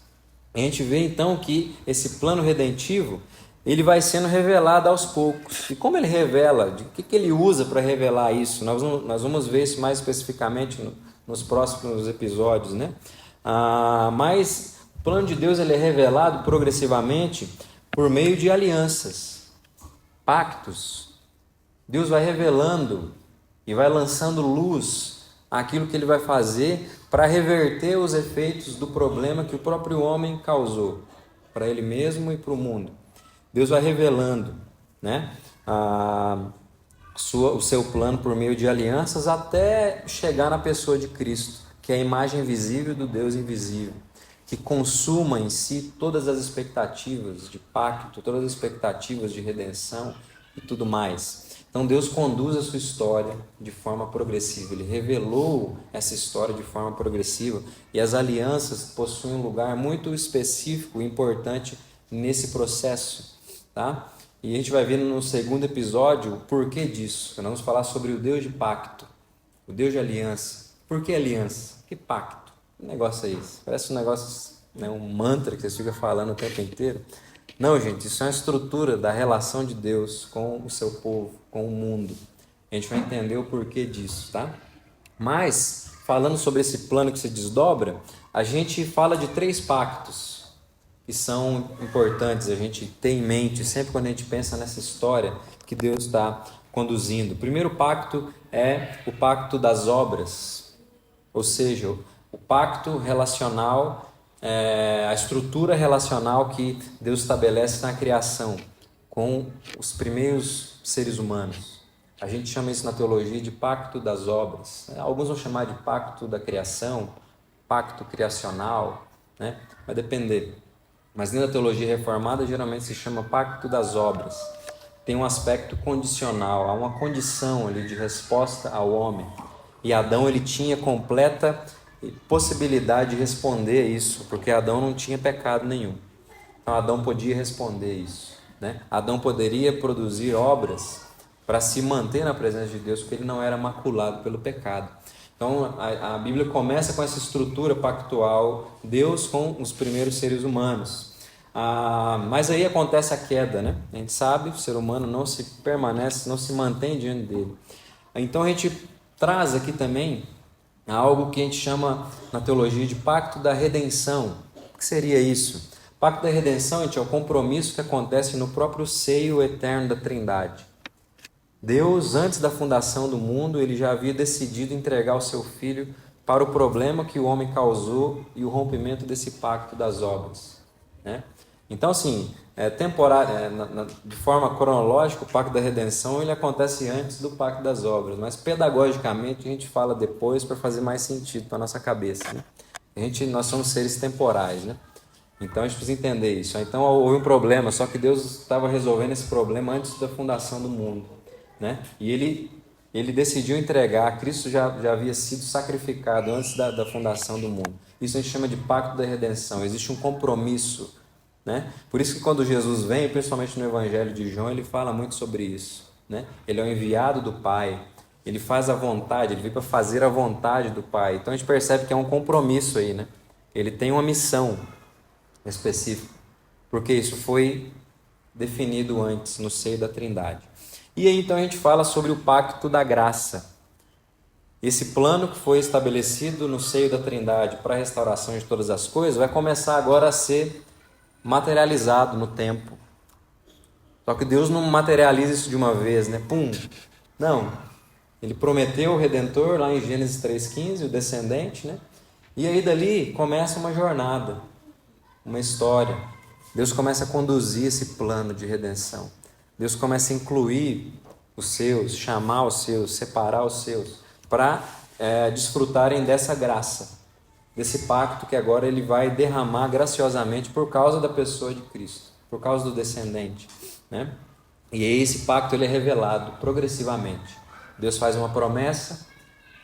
A gente vê então que esse plano redentivo, ele vai sendo revelado aos poucos. E como ele revela? De que ele usa para revelar isso? Nós vamos ver isso mais especificamente nos próximos episódios, né? Mas o plano de Deus ele é revelado progressivamente por meio de alianças, pactos. Deus vai revelando e vai lançando luz àquilo que ele vai fazer para reverter os efeitos do problema que o próprio homem causou para ele mesmo e para o mundo. Deus vai revelando, né, o seu plano por meio de alianças até chegar na pessoa de Cristo, que é a imagem visível do Deus invisível, que consuma em si todas as expectativas de pacto, todas as expectativas de redenção e tudo mais. Então Deus conduz a sua história de forma progressiva. Ele revelou essa história de forma progressiva e as alianças possuem um lugar muito específico e importante nesse processo, tá? E a gente vai ver no segundo episódio o porquê disso. Nós vamos falar sobre o Deus de pacto, o Deus de aliança. Por que aliança? Que pacto? Que negócio é esse? Parece um negócio, né, um mantra que vocês ficam falando o tempo inteiro. Não, gente, isso é uma estrutura da relação de Deus com o seu povo, com o mundo. A gente vai entender o porquê disso, tá? Mas, falando sobre esse plano que se desdobra, a gente fala de 3 pactos que são importantes a gente ter em mente sempre quando a gente pensa nessa história que Deus está conduzindo. O primeiro pacto é o pacto das obras, ou seja, o pacto relacional, a estrutura relacional que Deus estabelece na criação com os primeiros seres humanos. A gente chama isso na teologia de pacto das obras. Alguns vão chamar de pacto da criação, pacto criacional, né? Vai depender. Mas dentro da teologia reformada geralmente se chama pacto das obras. Tem um aspecto condicional, há uma condição ali de resposta ao homem. E Adão ele tinha completa possibilidade de responder isso, porque Adão não tinha pecado nenhum. Então Adão podia responder isso, né? Adão poderia produzir obras para se manter na presença de Deus, porque ele não era maculado pelo pecado. Então a Bíblia começa com essa estrutura pactual, Deus com os primeiros seres humanos. Mas aí acontece a queda, né? A gente sabe, o ser humano não se mantém diante dele. Então a gente traz aqui também algo que a gente chama na teologia de pacto da redenção. O que seria isso? O pacto da redenção, gente, é o compromisso que acontece no próprio seio eterno da Trindade. Deus, antes da fundação do mundo, ele já havia decidido entregar o seu Filho para o problema que o homem causou e o rompimento desse pacto das obras, né? Então, assim, de forma cronológica, o pacto da redenção ele acontece antes do pacto das obras, mas pedagogicamente a gente fala depois para fazer mais sentido para a nossa cabeça, né? Nós somos seres temporais, né? Então a gente precisa entender isso. Então houve um problema, só que Deus estava resolvendo esse problema antes da fundação do mundo, né? E ele decidiu entregar, Cristo já havia sido sacrificado antes da fundação do mundo. Isso a gente chama de pacto da redenção. Existe um compromisso, né? Por isso que quando Jesus vem, principalmente no Evangelho de João, ele fala muito sobre isso, né? Ele é o enviado do Pai, ele faz a vontade, ele veio para fazer a vontade do Pai. Então a gente percebe que é um compromisso aí, né? Ele tem uma missão específica, porque isso foi definido antes no seio da Trindade. E aí então a gente fala sobre o pacto da graça. Esse plano que foi estabelecido no seio da Trindade para a restauração de todas as coisas vai começar agora a ser materializado no tempo. Só que Deus não materializa isso de uma vez, né? Pum! Não. Ele prometeu o Redentor lá em Gênesis 3,15, o descendente, né? E aí dali começa uma jornada, uma história. Deus começa a conduzir esse plano de redenção. Deus começa a incluir os seus, chamar os seus, separar os seus, para desfrutarem dessa graça, desse pacto que agora ele vai derramar graciosamente por causa da pessoa de Cristo, por causa do descendente, né? E aí esse pacto ele é revelado progressivamente. Deus faz uma promessa,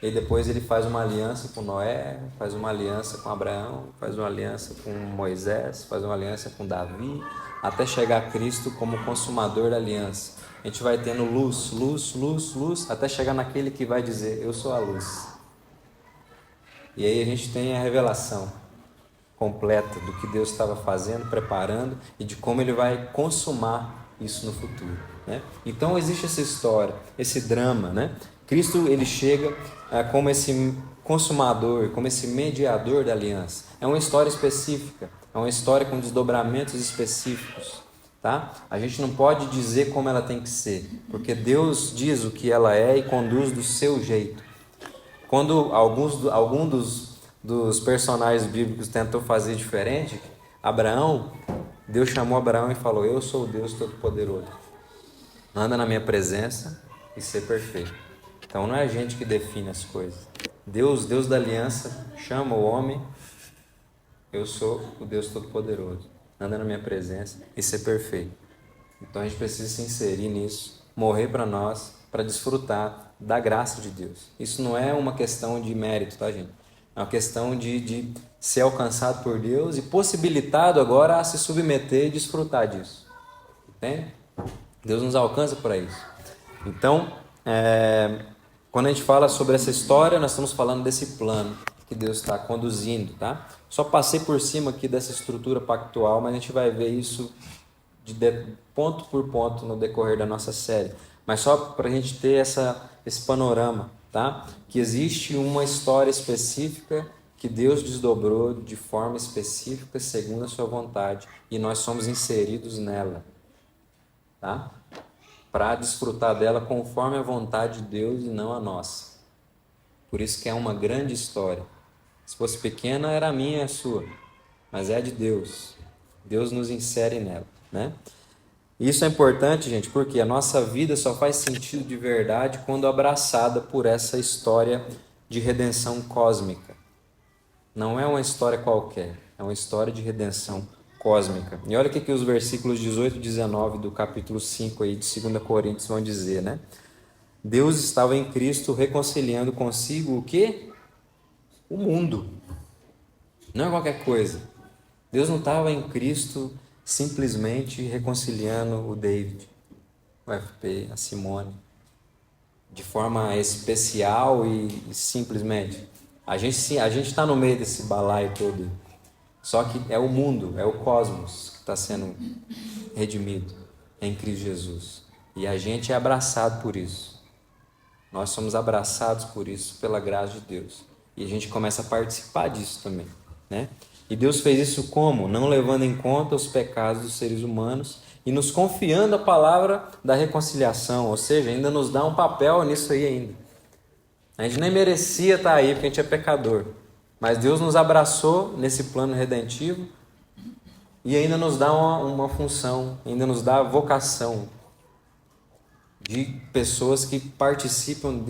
e depois ele faz uma aliança com Noé, faz uma aliança com Abraão, faz uma aliança com Moisés, faz uma aliança com Davi, até chegar a Cristo como consumador da aliança. A gente vai tendo luz, luz, luz, luz, até chegar naquele que vai dizer: eu sou a luz. E aí a gente tem a revelação completa do que Deus estava fazendo, preparando, e de como Ele vai consumar isso no futuro, né? Então existe essa história, esse drama, né? Cristo, ele chega como esse consumador, como esse mediador da aliança. É uma história específica, é uma história com desdobramentos específicos, tá? A gente não pode dizer como ela tem que ser, porque Deus diz o que ela é e conduz do seu jeito. Quando algum dos personagens bíblicos tentou fazer diferente, Deus chamou Abraão e falou: eu sou o Deus Todo-Poderoso. Anda na minha presença e ser perfeito. Então não é a gente que define as coisas. Deus da aliança, chama o homem: eu sou o Deus Todo-Poderoso. Anda na minha presença e ser perfeito. Então a gente precisa se inserir nisso, morrer para nós, para desfrutar da graça de Deus. Isso não é uma questão de mérito, tá, gente? É uma questão de ser alcançado por Deus e possibilitado agora a se submeter e desfrutar disso. Entende? Deus nos alcança para isso. Então, quando a gente fala sobre essa história, nós estamos falando desse plano que Deus está conduzindo, tá? Só passei por cima aqui dessa estrutura pactual, mas a gente vai ver isso de ponto por ponto no decorrer da nossa série. Mas só para a gente ter esse panorama, tá? Que existe uma história específica que Deus desdobrou de forma específica, segundo a sua vontade, e nós somos inseridos nela, tá? Para desfrutar dela conforme a vontade de Deus e não a nossa. Por isso que é uma grande história. Se fosse pequena, era a minha e a sua, mas é a de Deus. Deus nos insere nela, né? Isso é importante, gente, porque a nossa vida só faz sentido de verdade quando abraçada por essa história de redenção cósmica. Não é uma história qualquer, é uma história de redenção cósmica. E olha o que os versículos 18 e 19 do capítulo 5 aí de 2 Coríntios vão dizer, né? Deus estava em Cristo reconciliando consigo o quê? O mundo. Não é qualquer coisa. Deus não estava em Cristo simplesmente reconciliando o David, o FP, a Simone, de forma especial e simplesmente. A gente está no meio desse balaio todo. Só que é o mundo, é o cosmos que está sendo redimido em Cristo Jesus. E a gente é abraçado por isso. Nós somos abraçados por isso, pela graça de Deus. E a gente começa a participar disso também, né? E Deus fez isso como? Não levando em conta os pecados dos seres humanos e nos confiando a palavra da reconciliação, ou seja, ainda nos dá um papel nisso aí ainda. A gente nem merecia estar aí porque a gente é pecador, mas Deus nos abraçou nesse plano redentivo e ainda nos dá uma função, ainda nos dá a vocação de pessoas que participam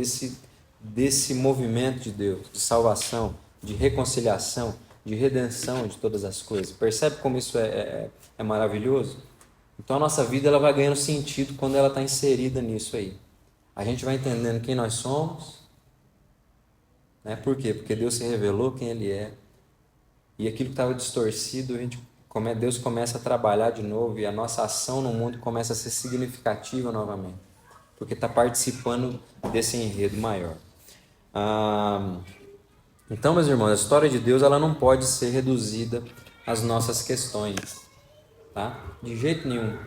desse movimento de Deus, de salvação, de reconciliação, de redenção de todas as coisas. Percebe como isso é maravilhoso? Então a nossa vida ela vai ganhando sentido quando ela está inserida nisso aí. A gente vai entendendo quem nós somos, né? Por quê? Porque Deus se revelou quem Ele é. E aquilo que estava distorcido, Deus começa a trabalhar de novo e a nossa ação no mundo começa a ser significativa novamente. Porque está participando desse enredo maior. Então, meus irmãos, a história de Deus ela não pode ser reduzida às nossas questões, tá? De jeito nenhum.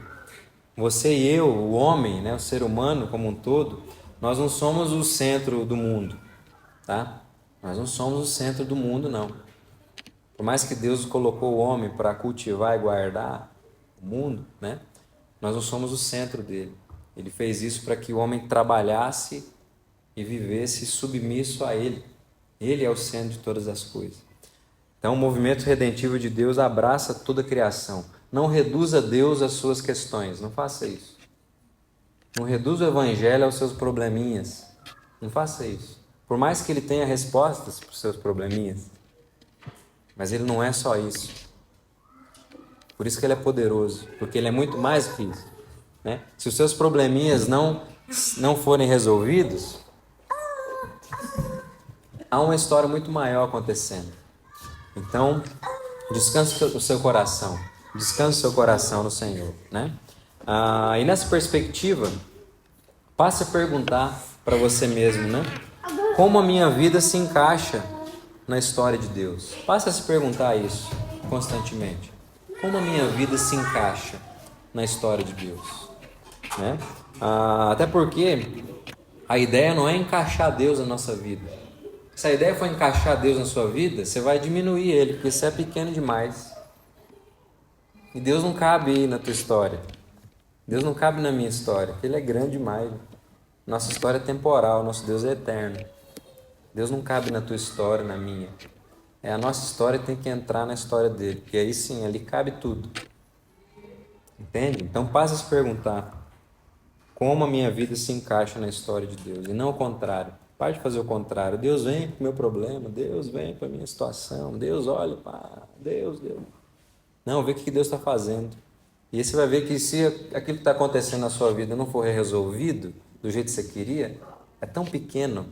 Você e eu, o homem, né, o ser humano como um todo, nós não somos o centro do mundo, tá? Nós não somos o centro do mundo, não. Por mais que Deus colocou o homem para cultivar e guardar o mundo, né, nós não somos o centro dele. Ele fez isso para que o homem trabalhasse e vivesse submisso a Ele. Ele é o centro de todas as coisas. Então, o movimento redentivo de Deus abraça toda a criação. Não reduza Deus às suas questões. Não faça isso. Não reduza o Evangelho aos seus probleminhas. Não faça isso. Por mais que Ele tenha respostas para os seus probleminhas. Mas Ele não é só isso. Por isso que Ele é poderoso. Porque Ele é muito mais do que isso, né? Se os seus probleminhas não forem resolvidos, há uma história muito maior acontecendo. Então, descanse o seu coração. Descanse o seu coração no Senhor, né? E nessa perspectiva, passe a perguntar para você mesmo, né? Como a minha vida se encaixa na história de Deus? Passe a se perguntar isso constantemente. Como a minha vida se encaixa na história de Deus, né? Até porque a ideia não é encaixar Deus na nossa vida. Se a ideia for encaixar Deus na sua vida, você vai diminuir Ele, porque você é pequeno demais. E Deus não cabe aí na tua história. Deus não cabe na minha história, porque Ele é grande demais. Nossa história é temporal, nosso Deus é eterno. Deus não cabe na tua história, na minha. A nossa história tem que entrar na história dele, porque aí sim, ali cabe tudo. Entende? Então passa a se perguntar como a minha vida se encaixa na história de Deus, e não o contrário. Pare de fazer o contrário. Deus vem para o meu problema, Deus vem para a minha situação, Deus olha para Deus. Não, vê o que Deus está fazendo. E aí você vai ver que se aquilo que está acontecendo na sua vida não for resolvido do jeito que você queria, é tão pequeno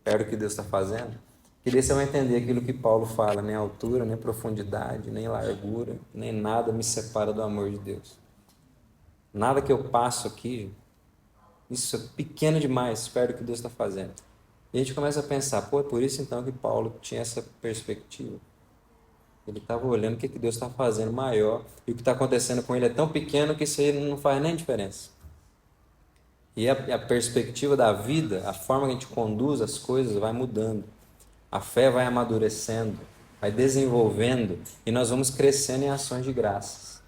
perto do que Deus está fazendo, que daí você vai entender aquilo que Paulo fala: nem altura, nem profundidade, nem largura, nem nada me separa do amor de Deus. Nada que eu passo aqui, isso é pequeno demais perto do que Deus está fazendo. E a gente começa a pensar, é por isso então que Paulo tinha essa perspectiva. Ele estava olhando o que Deus está fazendo maior, e o que está acontecendo com ele é tão pequeno que isso aí não faz nem diferença. E a perspectiva da vida, a forma que a gente conduz as coisas vai mudando. A fé vai amadurecendo, vai desenvolvendo, e nós vamos crescendo em ações de graças.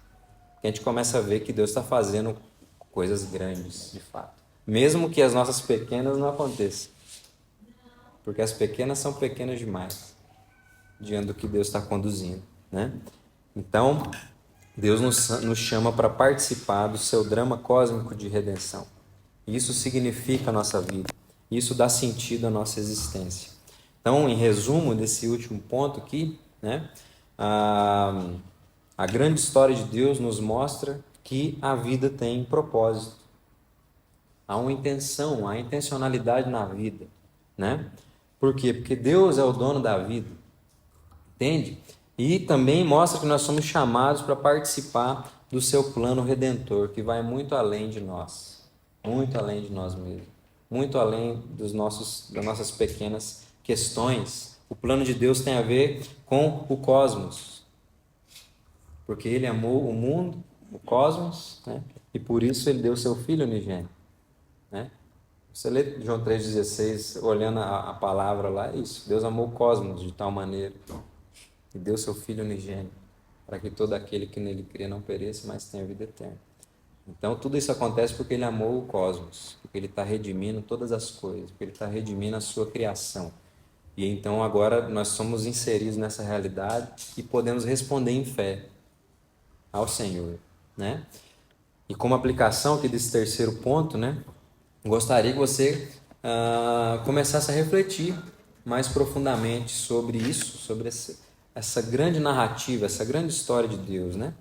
A gente começa a ver que Deus está fazendo coisas grandes, de fato. Mesmo que as nossas pequenas não aconteçam. Porque as pequenas são pequenas demais diante do que Deus está conduzindo, né? Então, Deus nos chama para participar do seu drama cósmico de redenção. Isso significa a nossa vida. Isso dá sentido à nossa existência. Então, em resumo desse último ponto aqui, né? A grande história de Deus nos mostra que a vida tem propósito. Há uma intenção, há intencionalidade na vida, né? Por quê? Porque Deus é o dono da vida, entende? E também mostra que nós somos chamados para participar do seu plano redentor, que vai muito além de nós, muito além de nós mesmos, muito além das nossas pequenas questões. O plano de Deus tem a ver com o cosmos, porque Ele amou o mundo, o cosmos, né? E por isso Ele deu o seu Filho unigênito, né? Você lê João 3,16, olhando a palavra lá, é isso. Deus amou o cosmos de tal maneira e deu seu Filho unigênito, para que todo aquele que nele crê não pereça, mas tenha vida eterna. Então, tudo isso acontece porque Ele amou o cosmos, porque Ele está redimindo todas as coisas, porque Ele está redimindo a sua criação. E então, agora, nós somos inseridos nessa realidade e podemos responder em fé ao Senhor, né? E como aplicação aqui desse terceiro ponto, né? Gostaria que você começasse a refletir mais profundamente sobre isso, sobre essa grande narrativa, essa grande história de Deus, né?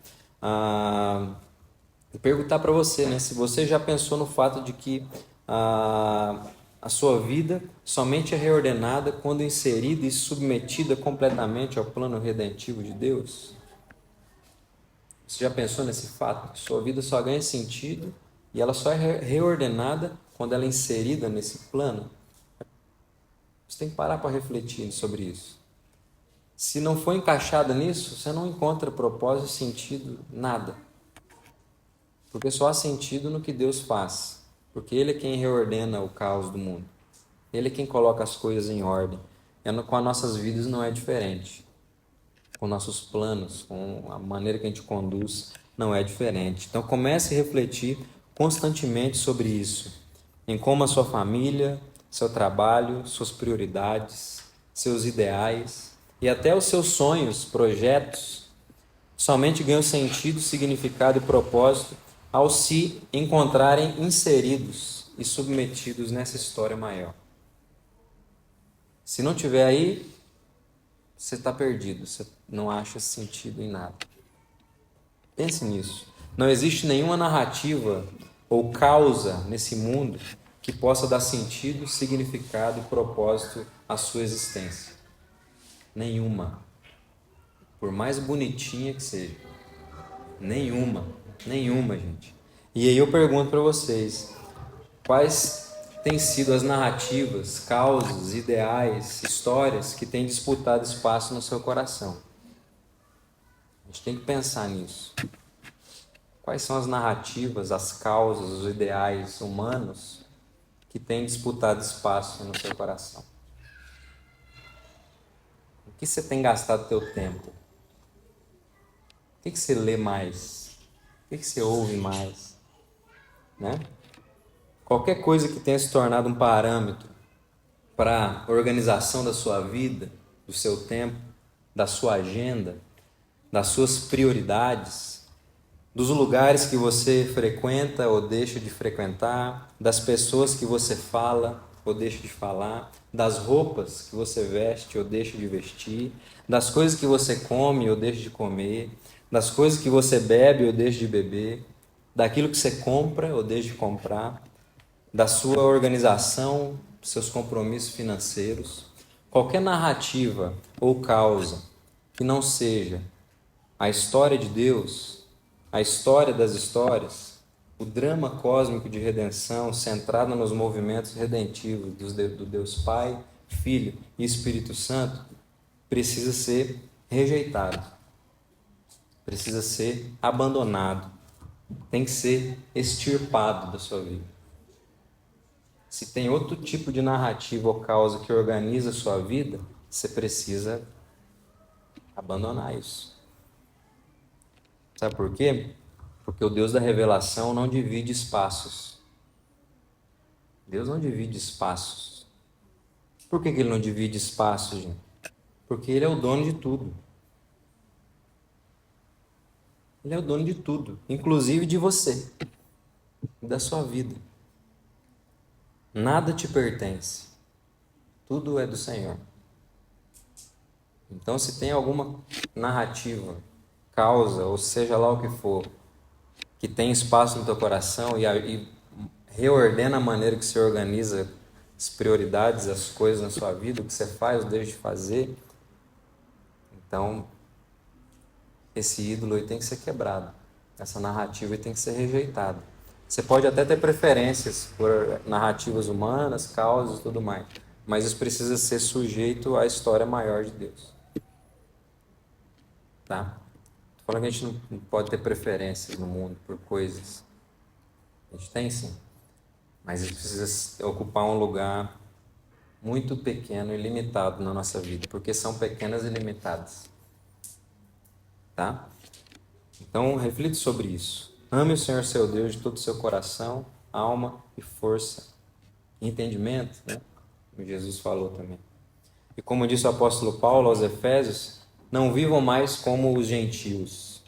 E perguntar para você, né? Se você já pensou no fato de que a sua vida somente é reordenada quando inserida e submetida completamente ao plano redentivo de Deus. Você já pensou nesse fato? Que sua vida só ganha sentido e ela só é reordenada quando ela é inserida nesse plano? Você tem que parar para refletir sobre isso. Se não for encaixada nisso, você não encontra propósito, sentido, nada. Porque só há sentido no que Deus faz. Porque Ele é quem reordena o caos do mundo. Ele é quem coloca as coisas em ordem. Com as nossas vidas não é diferente. Com nossos planos, com a maneira que a gente conduz, não é diferente. Então comece a refletir constantemente sobre isso. Em como a sua família, seu trabalho, suas prioridades, seus ideais e até os seus sonhos, projetos, somente ganham sentido, significado e propósito ao se encontrarem inseridos e submetidos nessa história maior. Se não tiver aí, você está perdido, você não acha sentido em nada. Pense nisso. Não existe nenhuma narrativa ou causa nesse mundo que possa dar sentido, significado e propósito à sua existência. Nenhuma. Por mais bonitinha que seja. Nenhuma, gente. E aí eu pergunto para vocês, quais têm sido as narrativas, causas, ideais, histórias que têm disputado espaço no seu coração? A gente tem que pensar nisso. Quais são as narrativas, as causas, os ideais humanos que têm disputado espaço no seu coração? O que você tem gastado o teu tempo? O que você lê mais? O que você ouve mais? Né? Qualquer coisa que tenha se tornado um parâmetro para a organização da sua vida, do seu tempo, da sua agenda, das suas prioridades, dos lugares que você frequenta ou deixa de frequentar, das pessoas que você fala ou deixa de falar, das roupas que você veste ou deixa de vestir, das coisas que você come ou deixa de comer, das coisas que você bebe ou deixa de beber, daquilo que você compra ou deixa de comprar, da sua organização, dos seus compromissos financeiros. Qualquer narrativa ou causa que não seja a história de Deus, a história das histórias, o drama cósmico de redenção centrado nos movimentos redentivos do Deus Pai, Filho e Espírito Santo, precisa ser rejeitado, precisa ser abandonado, tem que ser extirpado da sua vida. Se tem outro tipo de narrativa ou causa que organiza a sua vida, você precisa abandonar isso. Sabe por quê? Porque o Deus da revelação não divide espaços. Deus não divide espaços. Por que Ele não divide espaços, gente? Porque Ele é o dono de tudo. Ele é o dono de tudo, inclusive de você, da sua vida. Nada te pertence. Tudo é do Senhor. Então, se tem alguma narrativa, causa, ou seja lá o que for, que tem espaço no teu coração e reordena a maneira que você organiza as prioridades, as coisas na sua vida, o que você faz ou deixa de fazer, então esse ídolo aí tem que ser quebrado, essa narrativa aí tem que ser rejeitada. Você pode até ter preferências por narrativas humanas, causas e tudo mais, mas isso precisa ser sujeito à história maior de Deus. Tá? Tô falando que a gente não pode ter preferências no mundo por coisas. A gente tem sim, mas isso precisa ocupar um lugar muito pequeno e limitado na nossa vida, porque são pequenas e limitadas. Tá? Então, reflita sobre isso. Ame o Senhor seu Deus de todo o seu coração, alma e força. Entendimento, né? Como Jesus falou também. E como disse o apóstolo Paulo aos Efésios, não vivam mais como os gentios,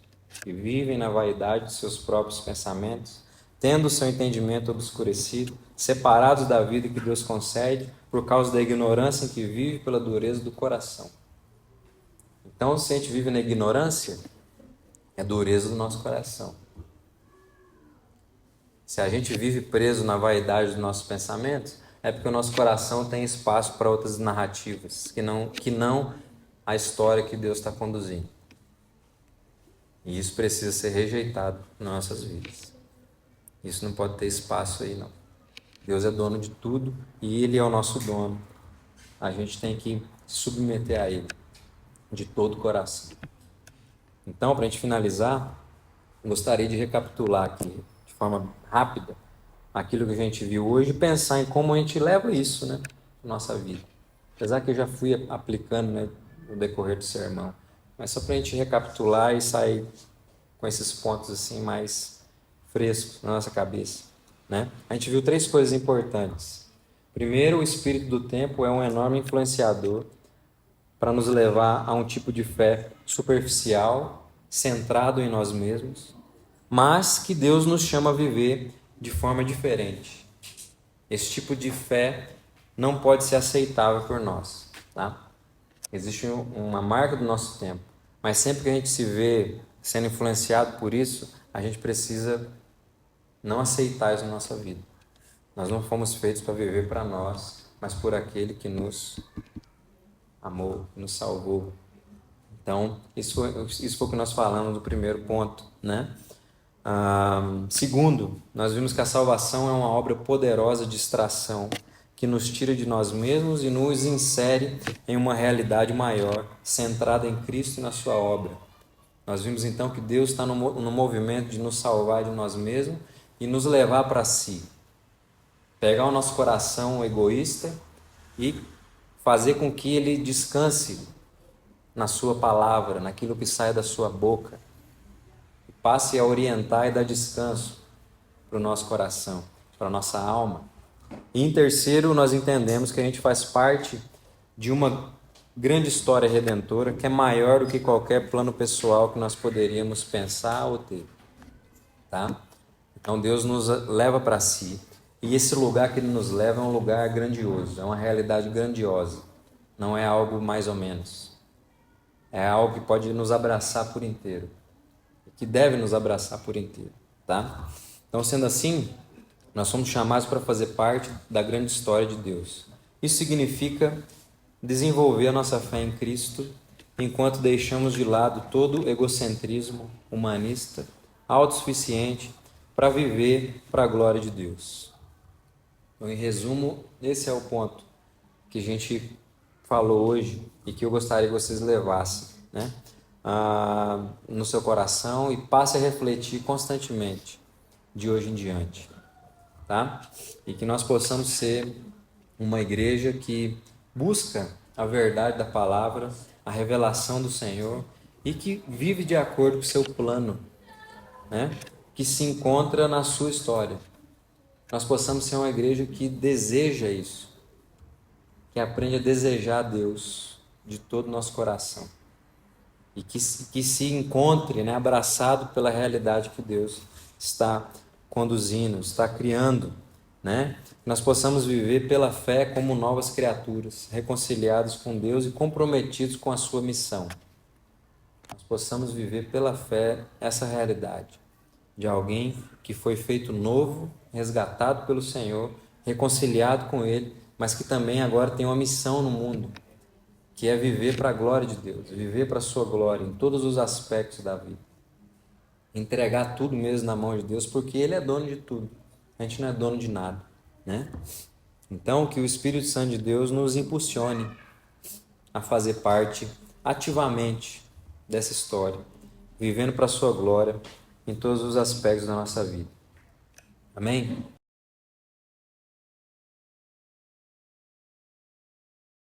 que vivem na vaidade de seus próprios pensamentos, tendo o seu entendimento obscurecido, separados da vida que Deus concede, por causa da ignorância em que vive pela dureza do coração. Então, se a gente vive na ignorância, é a dureza do nosso coração. Se a gente vive preso na vaidade dos nossos pensamentos, é porque o nosso coração tem espaço para outras narrativas, que não a história que Deus está conduzindo. E isso precisa ser rejeitado nas nossas vidas. Isso não pode ter espaço aí, não. Deus é dono de tudo e Ele é o nosso dono. A gente tem que se submeter a Ele de todo o coração. Então, para a gente finalizar, gostaria de recapitular aqui, de forma rápida, aquilo que a gente viu hoje e pensar em como a gente leva isso, né, na nossa vida. Apesar que eu já fui aplicando, né, no decorrer do sermão. Mas só para a gente recapitular e sair com esses pontos assim mais frescos na nossa cabeça, né? A gente viu 3 coisas importantes. Primeiro, o espírito do tempo é um enorme influenciador para nos levar a um tipo de fé superficial, centrado em nós mesmos, mas que Deus nos chama a viver de forma diferente. Esse tipo de fé não pode ser aceitável por nós, tá? Existe uma marca do nosso tempo, mas sempre que a gente se vê sendo influenciado por isso, a gente precisa não aceitar isso na nossa vida. Nós não fomos feitos para viver para nós, mas por aquele que nos amou, que nos salvou. Então, isso foi o que nós falamos do primeiro ponto, né? Segundo, nós vimos que a salvação é uma obra poderosa de extração que nos tira de nós mesmos e nos insere em uma realidade maior, centrada em Cristo e na sua obra. Nós vimos então que Deus está no movimento de nos salvar de nós mesmos e nos levar para si. Pegar o nosso coração egoísta e fazer com que ele descanse na sua palavra, naquilo que sai da sua boca. Passe a orientar e dar descanso para o nosso coração, para a nossa alma. E em terceiro, nós entendemos que a gente faz parte de uma grande história redentora que é maior do que qualquer plano pessoal que nós poderíamos pensar ou ter. Tá? Então Deus nos leva para si. E esse lugar que Ele nos leva é um lugar grandioso, é uma realidade grandiosa. Não é algo mais ou menos. É algo que pode nos abraçar por inteiro. Que deve nos abraçar por inteiro. Tá? Então, sendo assim, nós somos chamados para fazer parte da grande história de Deus. Isso significa desenvolver a nossa fé em Cristo, enquanto deixamos de lado todo egocentrismo humanista, autossuficiente, para viver para a glória de Deus. Então, em resumo, esse é o ponto que a gente falou hoje e que eu gostaria que vocês levassem, né? No seu coração e passe a refletir constantemente de hoje em diante, tá? E que nós possamos ser uma igreja que busca a verdade da palavra, a revelação do Senhor e que vive de acordo com o seu plano, né? Que se encontra na sua história. Nós possamos ser uma igreja que deseja isso, que aprende a desejar a Deus de todo o nosso coração e que se encontre, né, abraçado pela realidade que Deus está conduzindo, está criando, né? Nós possamos viver pela fé como novas criaturas, reconciliados com Deus e comprometidos com a sua missão. Nós possamos viver pela fé essa realidade de alguém que foi feito novo, resgatado pelo Senhor, reconciliado com Ele, mas que também agora tem uma missão no mundo, que é viver para a glória de Deus, viver para a sua glória em todos os aspectos da vida. Entregar tudo mesmo na mão de Deus, porque Ele é dono de tudo. A gente não é dono de nada, né? Então, que o Espírito Santo de Deus nos impulsione a fazer parte ativamente dessa história, vivendo para a sua glória em todos os aspectos da nossa vida. Amém?